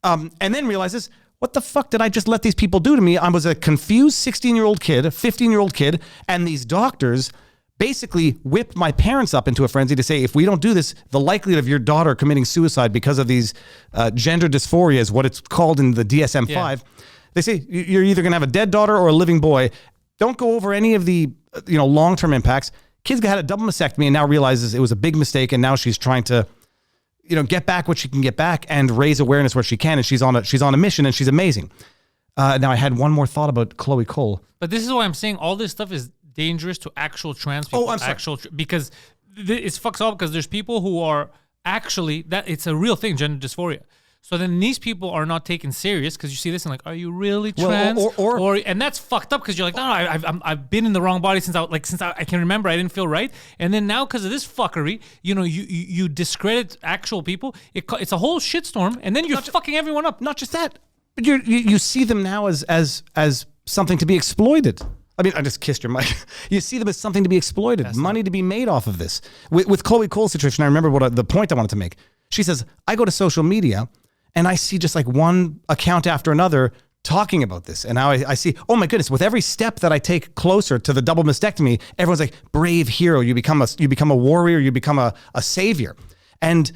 And then realizes, what the fuck did I just let these people do to me? I was a confused 16-year-old kid, a 15-year-old kid, and these doctors basically whipped my parents up into a frenzy to say, if we don't do this, the likelihood of your daughter committing suicide because of these gender dysphoria is what it's called in the DSM-5. Yeah. They say you're either going to have a dead daughter or a living boy. Don't go over any of the long-term impacts. Kid's had a double mastectomy and now realizes it was a big mistake, and now she's trying to get back what she can get back and raise awareness where she can, and she's on a mission, and she's amazing. Now I had one more thought about Chloe Cole. But this is why I'm saying all this stuff is dangerous to actual trans people. Oh, I'm sorry. Because it's fucks up, because there's people who are actually, that it's a real thing, gender dysphoria. So then these people are not taken serious because you see this and like, are you really trans? Or and that's fucked up because you're like, no, I've been in the wrong body since I can remember. I didn't feel right, and then now because of this fuckery, you discredit actual people. It's a whole shitstorm, and then you're fucking everyone up. Not just that, but you see them now as something to be exploited. I mean, I just kissed your mic. You see them as something to be exploited, money to be made off of this. With Chloe Cole's situation, I remember the point I wanted to make. She says, I go to social media and I see just like one account after another talking about this. And now I see, oh my goodness, with every step that I take closer to the double mastectomy, everyone's like, brave hero. You become a warrior. You become a savior. And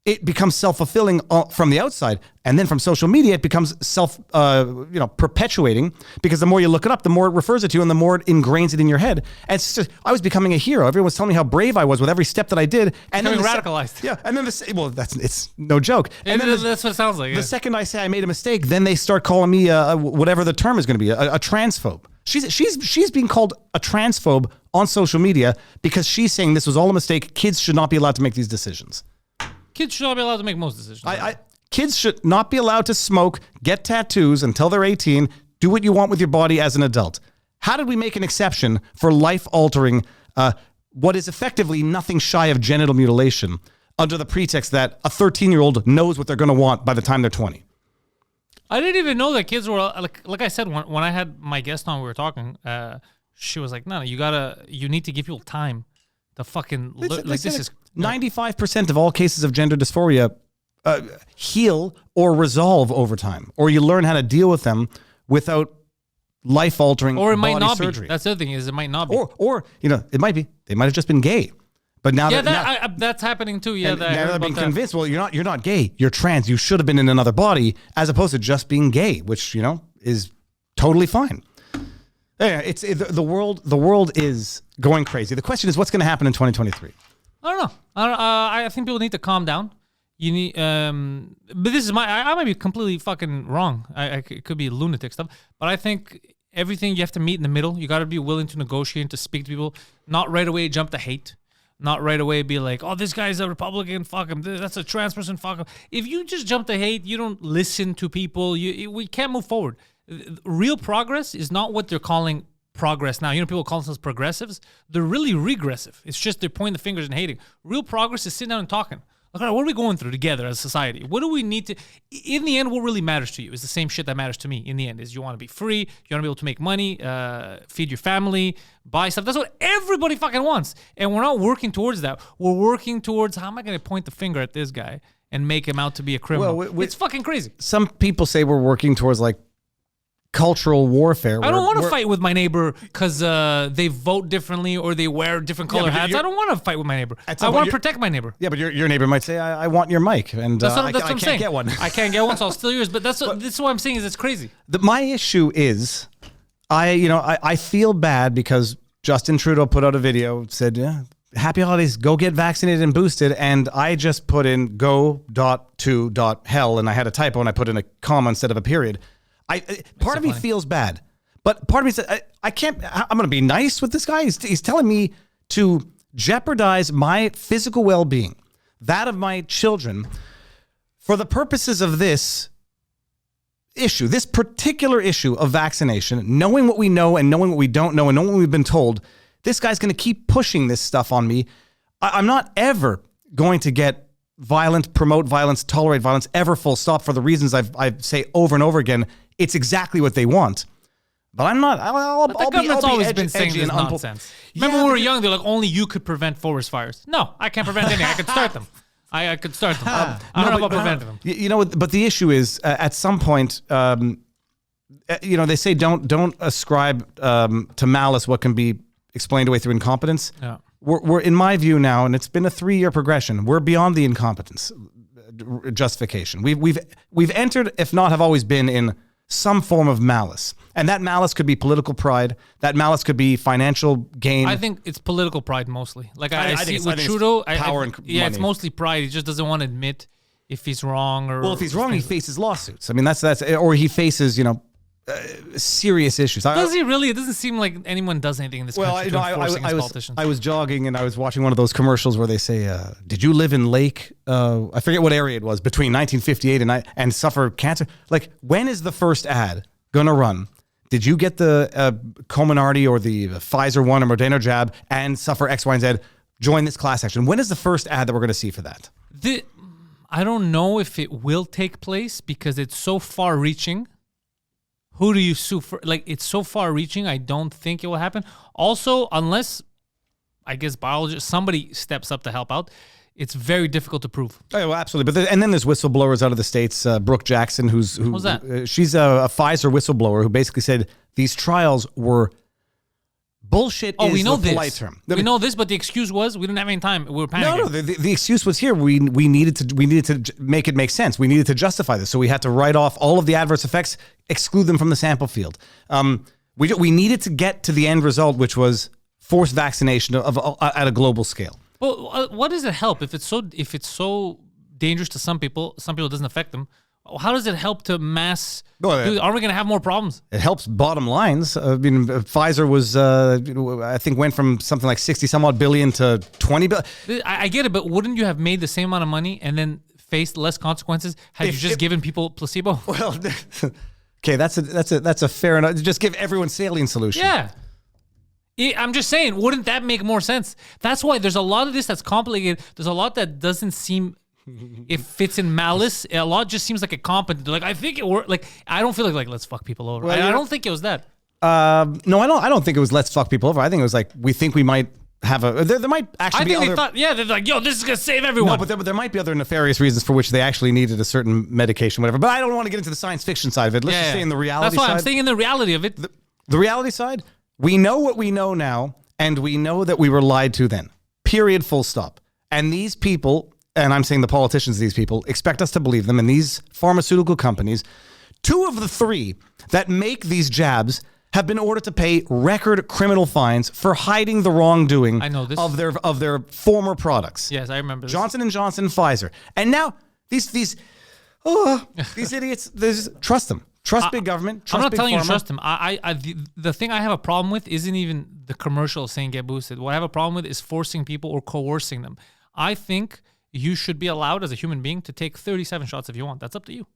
it becomes self-fulfilling from the outside. And then from social media, it becomes perpetuating, because the more you look it up, the more it refers it to you and the more it ingrains it in your head. And it's just, I was becoming a hero. Everyone was telling me how brave I was with every step that I did. And Becoming then radicalized. Yeah. And then it's no joke. And then that's what it sounds like. Yeah. The second I say I made a mistake, then they start calling me whatever the term is going to be, a transphobe. She's being called a transphobe on social media because she's saying this was all a mistake. Kids should not be allowed to make these decisions. Kids should not be allowed to make most decisions. Kids should not be allowed to smoke, get tattoos until they're 18, do what you want with your body as an adult. How did we make an exception for life-altering, what is effectively nothing shy of genital mutilation, under the pretext that a 13-year-old knows what they're going to want by the time they're 20? I didn't even know that kids were, like I said, when I had my guest on, we were talking, she was like, no, you need to give people time to fucking, this is... 95% of all cases of gender dysphoria heal or resolve over time, or you learn how to deal with them without life-altering or it might not surgery. be. That's the other thing, is it might not be. Or it might be. They might have just been gay. But now that's happening too. Yeah, now they're being convinced. Well, you're not gay. You're trans. You should have been in another body, as opposed to just being gay, which is totally fine. Yeah, the world is going crazy. The question is, what's going to happen in 2023? I don't know. I think people need to calm down. You need, but this is I might be completely fucking wrong. It could be lunatic stuff, but I think everything you have to meet in the middle. You got to be willing to negotiate and to speak to people. Not right away jump to hate. Not right away be like, oh, this guy's a Republican, fuck him. That's a trans person, fuck him. If you just jump to hate, you don't listen to people. We can't move forward. Real progress is not what they're calling progress now. You know, people call themselves progressives. They're really regressive. It's just they're pointing the fingers and hating. Real progress is sitting down and talking. Like, all right, what are we going through together as a society? What do we need to... In the end, what really matters to you is the same shit that matters to me. In the end, is you want to be free, you want to be able to make money, feed your family, buy stuff. That's what everybody fucking wants. And we're not working towards that. We're working towards, how am I going to point the finger at this guy and make him out to be a criminal? Well, it's fucking crazy. Some people say we're working towards, like, cultural warfare. I don't want to fight with my neighbor because they vote differently or they wear different color hats. I don't want to fight with my neighbor. I want to protect my neighbor. Yeah, but your neighbor might say, I want your mic, and that's what I I'm can't saying. Get one. I can't get one, so I'll steal yours. But this is what I'm saying is it's crazy. My issue is, I feel bad because Justin Trudeau put out a video, said, happy holidays, go get vaccinated and boosted, and I just put in go.to.hell, and I had a typo, and I put in a comma instead of a period. Part of me feels bad, but part of me said, I can't, I'm going to be nice with this guy. He's telling me to jeopardize my physical well-being, that of my children, for the purposes of this issue, this particular issue of vaccination, knowing what we know and knowing what we don't know and knowing what we've been told. This guy's going to keep pushing this stuff on me. I'm not ever going to get violent, promote violence, tolerate violence, ever full stop, for the reasons I say over and over again. It's exactly what they want. But I'm not. The government's always been saying this nonsense. Remember when we were young, they're like, only you could prevent forest fires. No, I can't prevent anything. I could start them. I could start them. I don't know about preventing them. You know, but the issue is, at some point, they say don't ascribe to malice what can be explained away through incompetence. Yeah. We're in my view now, and it's been a 3-year progression. We're beyond the incompetence justification. We've entered, if not have always been, in some form of malice. And that malice could be political pride. That malice could be financial gain. I think it's political pride mostly. Like I see with Trudeau, power and money. It's mostly pride. He just doesn't want to admit if he's wrong or... Well, if he's wrong, he faces lawsuits. I mean, that's or he faces, serious issues. Does he really? It doesn't seem like anyone does anything in this country to enforce against politicians. I was jogging and I was watching one of those commercials where they say, did you live in Lake, I forget what area it was, between 1958 and suffer cancer? Like, when is the first ad going to run? Did you get the Comirnaty or the Pfizer one or Moderna jab and suffer X, Y, and Z? Join this class action. When is the first ad that we're going to see for that? I don't know if it will take place because it's so far-reaching. Who do you sue for? Like, it's so far-reaching, I don't think it will happen. Also, unless, I guess, somebody steps up to help out, it's very difficult to prove. Oh, well, absolutely. But and then there's whistleblowers out of the States. Brooke Jackson, who's that? She's a Pfizer whistleblower who basically said these trials were bullshit. Oh, we know this. Polite term. We know this, but the excuse was we didn't have any time. We were panicking. No. The excuse was here. We needed to make it make sense. We needed to justify this, so we had to write off all of the adverse effects, exclude them from the sample field. We needed to get to the end result, which was forced vaccination at a global scale. Well, what does it help if it's so dangerous to some people? Some people it doesn't affect them. How does it help to mass? Are we going to have more problems? It helps bottom lines. I mean, Pfizer was, I think, went from something like 60 some odd billion to 20 billion. I get it, but wouldn't you have made the same amount of money and then faced less consequences had you just given people placebo? Well, okay, that's a fair enough. Just give everyone saline solution. Yeah. I'm just saying, wouldn't that make more sense? That's why there's a lot of this that's complicated. There's a lot that doesn't seem, it fits in malice. A lot just seems like a competent. Like, I think it worked. Like, I don't feel like let's fuck people over. I don't think it was that. No, I don't think it was let's fuck people over. I think it was like, we think we might have there might actually be other... they thought, they're like, yo, this is going to save everyone. No, but there might be other nefarious reasons for which they actually needed a certain medication, whatever. But I don't want to get into the science fiction side of it. Let's just stay in the reality side. That's why I'm staying in the reality of it. The reality side, we know what we know now, and we know that we were lied to then. Period, full stop. And these people, and I'm saying the politicians, these people, expect us to believe them, and these pharmaceutical companies, 2 of the 3 that make these jabs have been ordered to pay record criminal fines for hiding the wrongdoing I know this. of their former products. Yes, I remember this. Johnson & Johnson, Pfizer. And now These idiots. Trust them. Trust big government. Trust I'm not big telling you to pharma. trust them. The thing I have a problem with isn't even the commercial saying get boosted. What I have a problem with is forcing people or coercing them. I think you should be allowed as a human being to take 37 shots if you want. That's up to you.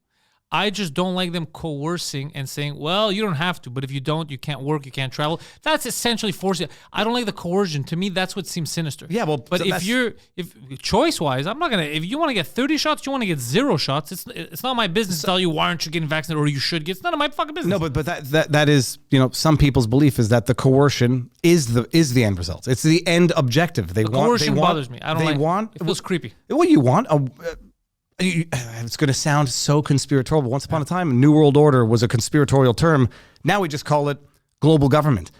I just don't like them coercing and saying, well, you don't have to, but if you don't, you can't work, you can't travel. That's essentially forcing. I don't like the coercion. To me, that's what seems sinister. Yeah, well, but if choice-wise, I'm not going to, if you want to get 30 shots, you want to get 0 shots, it's not my business to tell you why aren't you getting vaccinated or you should get. It's none of my fucking business. No, but that is, some people's belief is that the coercion is the end result. It's the end objective. Coercion bothers me. I don't it feels creepy. What you want, it's going to sound so conspiratorial, but once upon a time, New World Order was a conspiratorial term. Now we just call it global government.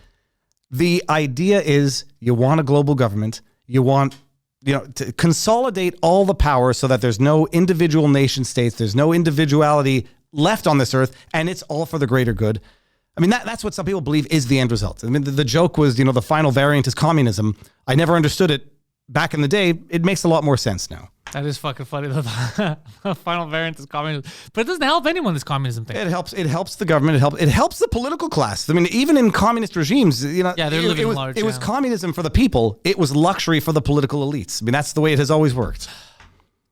The idea is you want a global government. You want, to consolidate all the power so that there's no individual nation states. There's no individuality left on this earth, and it's all for the greater good. I mean, that's what some people believe is the end result. I mean, the joke was, the final variant is communism. I never understood it back in the day. It makes a lot more sense now. That is fucking funny. The final variant is communism, but it doesn't help anyone. This communism thing. It helps the government. It helps the political class. I mean, even in communist regimes, yeah, they're living large. It was communism for the people. It was luxury for the political elites. I mean, that's the way it has always worked.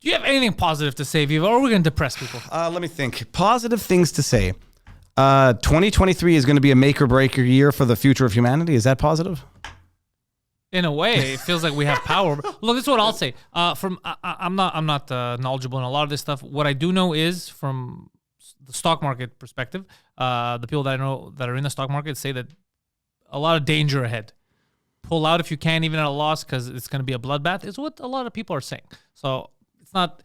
Do you have anything positive to say, Viva, or are we going to depress people? Let me think. Positive things to say. 2023 is going to be a make or break year for the future of humanity. Is that positive? In a way, it feels like we have power. Look, this is what I'll say. I'm not knowledgeable in a lot of this stuff. What I do know is, from the stock market perspective, the people that I know that are in the stock market say that a lot of danger ahead. Pull out if you can, even at a loss, because it's going to be a bloodbath, is what a lot of people are saying. So it's not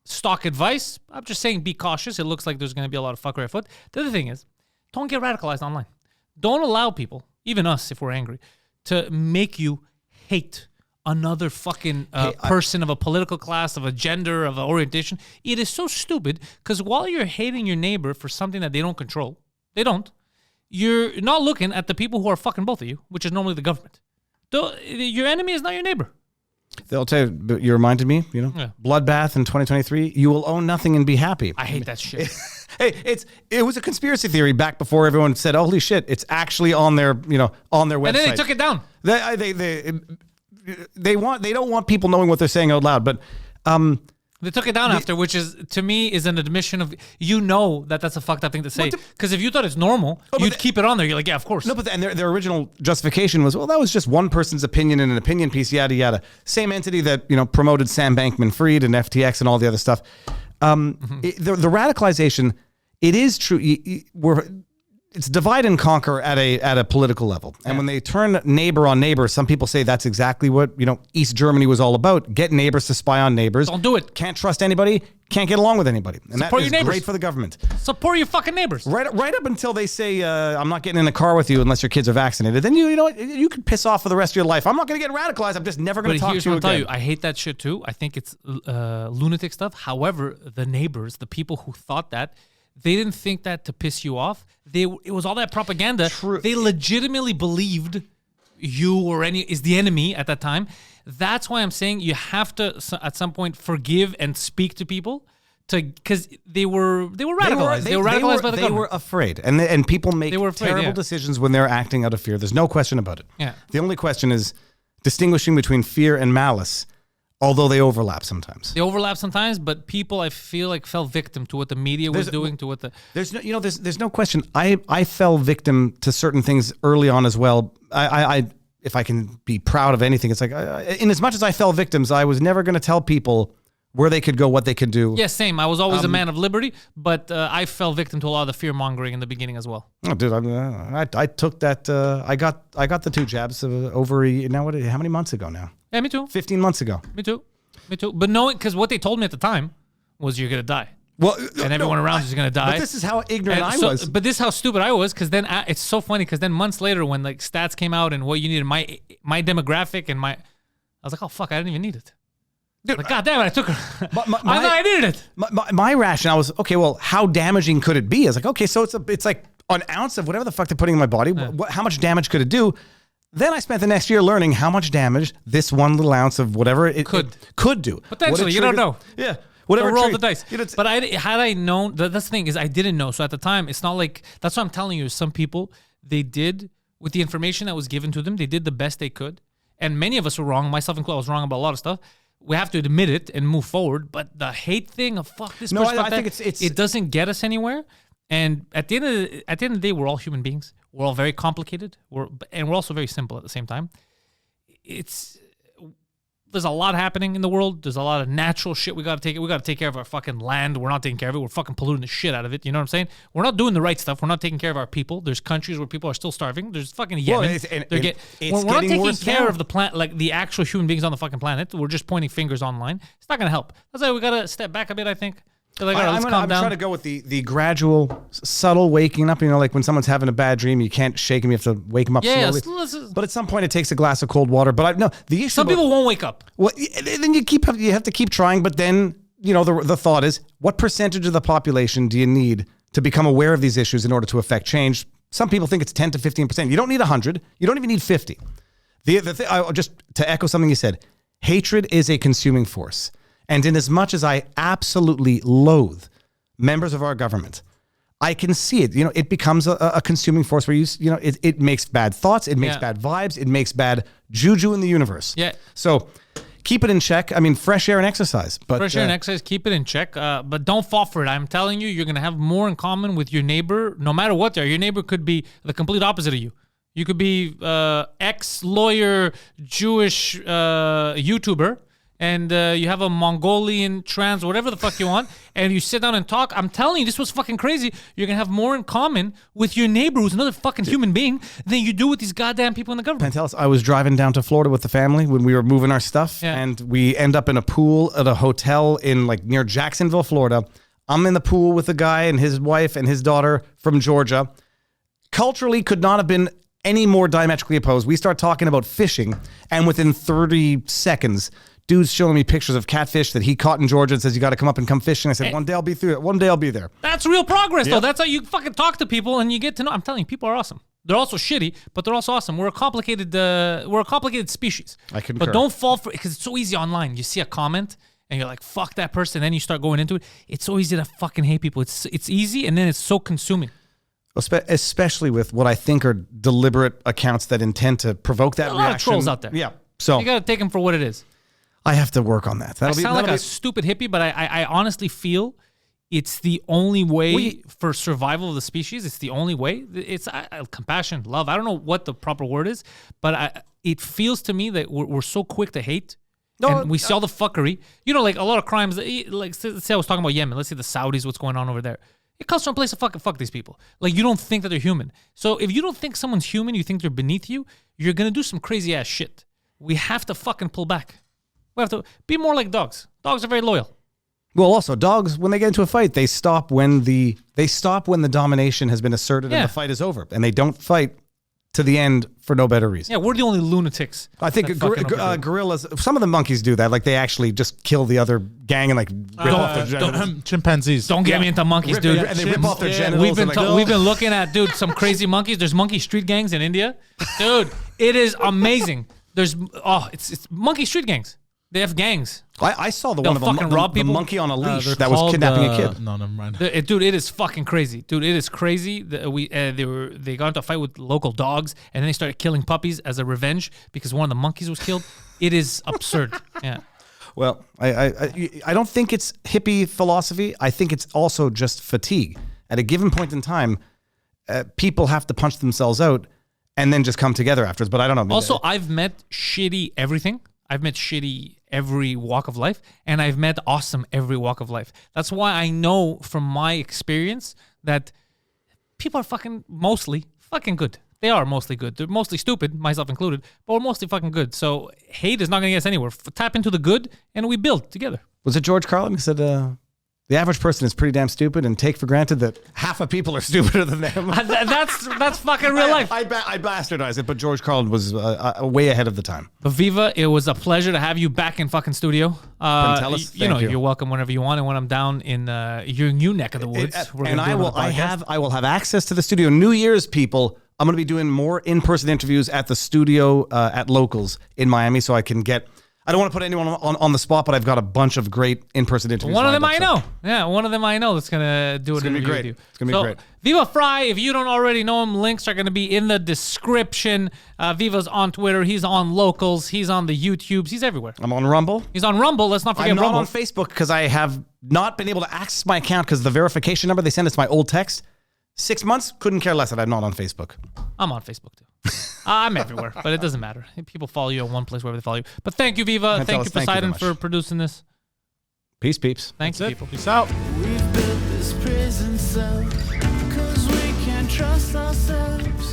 stock advice. I'm just saying be cautious. It looks like there's going to be a lot of fuckery afoot. The other thing is, don't get radicalized online. Don't allow people, even us if we're angry, to make you hate another fucking person of a political class, of a gender, of an orientation. It is so stupid, because while you're hating your neighbor for something that they don't control, you're not looking at the people who are fucking both of you, which is normally the government. Your enemy is not your neighbor. They'll tell you, you reminded me, bloodbath in 2023, you will own nothing and be happy. I hate that shit. Hey, it was a conspiracy theory back before everyone said, "Holy shit!" It's actually on their website. And then they took it down. They don't want people knowing what they're saying out loud, but they took it down after, which is, to me, is an admission of, that's a fucked up thing to say. Because if you thought it's normal, you'd keep it on there. You're like, yeah, of course. No, but their original justification was, well, that was just one person's opinion in an opinion piece, yada yada. Same entity that promoted Sam Bankman-Fried and FTX and all the other stuff. The radicalization, it is true. It's divide and conquer at a political level. And when they turn neighbor on neighbor, some people say that's exactly what, East Germany was all about. Get neighbors to spy on neighbors. Don't do it. Can't trust anybody. Can't get along with anybody. And Support that is great for the government. Support your fucking neighbors. Right up until they say, I'm not getting in a car with you unless your kids are vaccinated. Then you could piss off for the rest of your life. I'm not going to get radicalized. I'm just never going to talk to you again. But here's what I'll tell you. I hate that shit too. I think it's lunatic stuff. However, the neighbors, the people who thought that, they didn't think that to piss you off. It was all that propaganda. True. They legitimately believed you is the enemy at that time. That's why I'm saying you have to, at some point, forgive and speak to people, because they were radicalized. They were radicalized by the government. They were afraid, and people make terrible decisions when they're acting out of fear. There's no question about it. Yeah. The only question is distinguishing between fear and malice. Although they overlap sometimes. But people, I feel like, fell victim to what the media was doing, to what the... There's no question. I fell victim to certain things early on as well. I if I can be proud of anything, it's like, in as much as I fell victims, I was never going to tell people where they could go, what they could do. Yeah, same. I was always a man of liberty, but I fell victim to a lot of the fear-mongering in the beginning as well. Oh, dude, I took that... I got the 2 jabs over how many months ago now? Yeah, me too. 15 months ago. Me too. But knowing, because what they told me at the time was you're going to die. Well, and everyone around is going to die. But this is how ignorant I was. But this is how stupid I was, because then it's so funny, because then months later when stats came out and what you needed, my demographic and I was like, oh, fuck, I didn't even need it. Dude, like, God damn it, I took her. I thought I needed it. My rationale was, okay, well, how damaging could it be? I was like, okay, so it's like an ounce of whatever the fuck they're putting in my body. Yeah. How much damage could it do? Then I spent the next year learning how much damage this one little ounce of whatever it could do. Potentially, you don't know. Yeah. Whatever. roll tree- the dice. You know, it's- But had I known, that's the thing is I didn't know. So at the time, it's not like, that's what I'm telling you. Some people, they did, with the information that was given to them, they did the best they could. And many of us were wrong, myself included. I was wrong about a lot of stuff. We have to admit it and move forward. But the hate thing of fuck this person, I think it doesn't get us anywhere. And at the end of the day, we're all human beings. We're all very complicated. We're also very simple at the same time. There's a lot happening in the world. There's a lot of natural shit we got to take care of our fucking land. We're not taking care of it. We're fucking polluting the shit out of it. You know what I'm saying? We're not doing the right stuff. We're not taking care of our people. There's countries where people are still starving. There's fucking Yemen. We're not taking care of the planet, like the actual human beings on the fucking planet. We're just pointing fingers online. It's not going to help. That's why we got to step back a bit, I think. Like, I'm trying to go with the gradual, subtle waking up. You know, like when someone's having a bad dream, you can't shake them. You have to wake them up slowly. But at some point, it takes a glass of cold water. But the issue. Some people won't wake up. Well, then you have to keep trying. But then the thought is, what percentage of the population do you need to become aware of these issues in order to affect change? Some people think it's 10 to 15%. You don't need 100. You don't even need 50. The thing, just to echo something you said, hatred is a consuming force. And in as much as I absolutely loathe members of our government, I can see it. It becomes a consuming force where it makes bad thoughts, it makes bad vibes, it makes bad juju in the universe. Yeah. So keep it in check. I mean, fresh air and exercise. But fresh air and exercise, keep it in check. But don't fall for it. I'm telling you, you're gonna have more in common with your neighbor, no matter what they are. Your neighbor could be the complete opposite of you. You could be ex-lawyer, Jewish YouTuber. And you have a Mongolian trans, whatever the fuck you want, and you sit down and talk. I'm telling you, this was fucking crazy. You're going to have more in common with your neighbor, who's another fucking human being, than you do with these goddamn people in the government. Pantelis, I was driving down to Florida with the family when we were moving our stuff, and we end up in a pool at a hotel in near Jacksonville, Florida. I'm in the pool with a guy and his wife and his daughter from Georgia. Culturally, could not have been any more diametrically opposed. We start talking about fishing, and within 30 seconds... dude's showing me pictures of catfish that he caught in Georgia and says, you got to come up and come fishing. I said, one day I'll be through it. One day I'll be there. That's real progress, though. That's how you fucking talk to people and you get to know. I'm telling you, people are awesome. They're also shitty, but they're also awesome. We're a complicated species. I concur. But don't fall for it, because it's so easy online. You see a comment and you're like, fuck that person. And then you start going into it. It's so easy to fucking hate people. It's easy, and then it's so consuming. Especially with what I think are deliberate accounts that intend to provoke that reaction. A lot of trolls out there. Yeah. So you got to take them for what it is. I have to work on that. I sound like a stupid hippie, but I honestly feel it's the only way for survival of the species. It's the only way. It's compassion, love. I don't know what the proper word is, but it feels to me that we're so quick to hate. And we see all the fuckery. Like a lot of crimes, like let's say I was talking about Yemen. Let's say the Saudis, what's going on over there. It comes from a place to fucking fuck these people. Like, you don't think that they're human. So if you don't think someone's human, you think they're beneath you, you're going to do some crazy ass shit. We have to fucking pull back. We have to be more like dogs. Dogs are very loyal. Well, also dogs, when they get into a fight, they stop when the domination has been asserted and the fight is over, and they don't fight to the end for no better reason. Yeah, we're the only lunatics. I think gorillas, some of the monkeys do that. Like, they actually just kill the other gang and rip off their genitals. Chimpanzees. Don't get me into monkeys, dude. And they rip off their genitals. We've been looking at, dude, some crazy monkeys. There's monkey street gangs in India. Dude, it is amazing. It's monkey street gangs. They have gangs. I saw the one of the monkey on a leash that was called, kidnapping a kid. No, never mind. Dude, it is fucking crazy. Dude, it is crazy. They got into a fight with local dogs, and then they started killing puppies as a revenge because one of the monkeys was killed. It is absurd. Yeah. Well, I don't think it's hippie philosophy. I think it's also just fatigue. At a given point in time, people have to punch themselves out and then just come together afterwards. But I don't know. Also, I've met shitty everything. I've met shitty every walk of life, and I've met awesome every walk of life. That's why I know from my experience that people are mostly fucking good. They are mostly good. They're mostly stupid, myself included, but we're mostly fucking good. So hate is not going to get us anywhere. Tap into the good, and we build together. Was it George Carlin who said, the average person is pretty damn stupid and take for granted that half of people are stupider than them? That's fucking real life. I bastardized it, but George Carlin was way ahead of the time. But Viva, it was a pleasure to have you back in fucking studio. Pantelis, thank you. You're welcome whenever you want, and when I'm down in your new neck of the woods, I will have access to the studio. New Year's, people, I'm going to be doing more in-person interviews at the studio at Locals in Miami, so I can get I don't want to put anyone on the spot, but I've got a bunch of great in-person interviews. One of them I lined up, know. Yeah, one of them I know that's going to do an interview with you. It's going to be great. Viva Frei, if you don't already know him, links are going to be in the description. Viva's on Twitter. He's on Locals. He's on the YouTubes. He's everywhere. I'm on Rumble. He's on Rumble. Let's not forget I'm not Rumble. on Facebook because I have not been able to access my account because the verification number they send is my old text. 6 months, couldn't care less that I'm not on Facebook. I'm on Facebook too. I'm everywhere, but it doesn't matter. People follow you in one place wherever they follow you. But thank you, Viva. Thank you, Poseidon, for producing this. Peace, peeps. Thanks, people. Peace out. We've built this prison cell, 'cause we can't trust ourselves.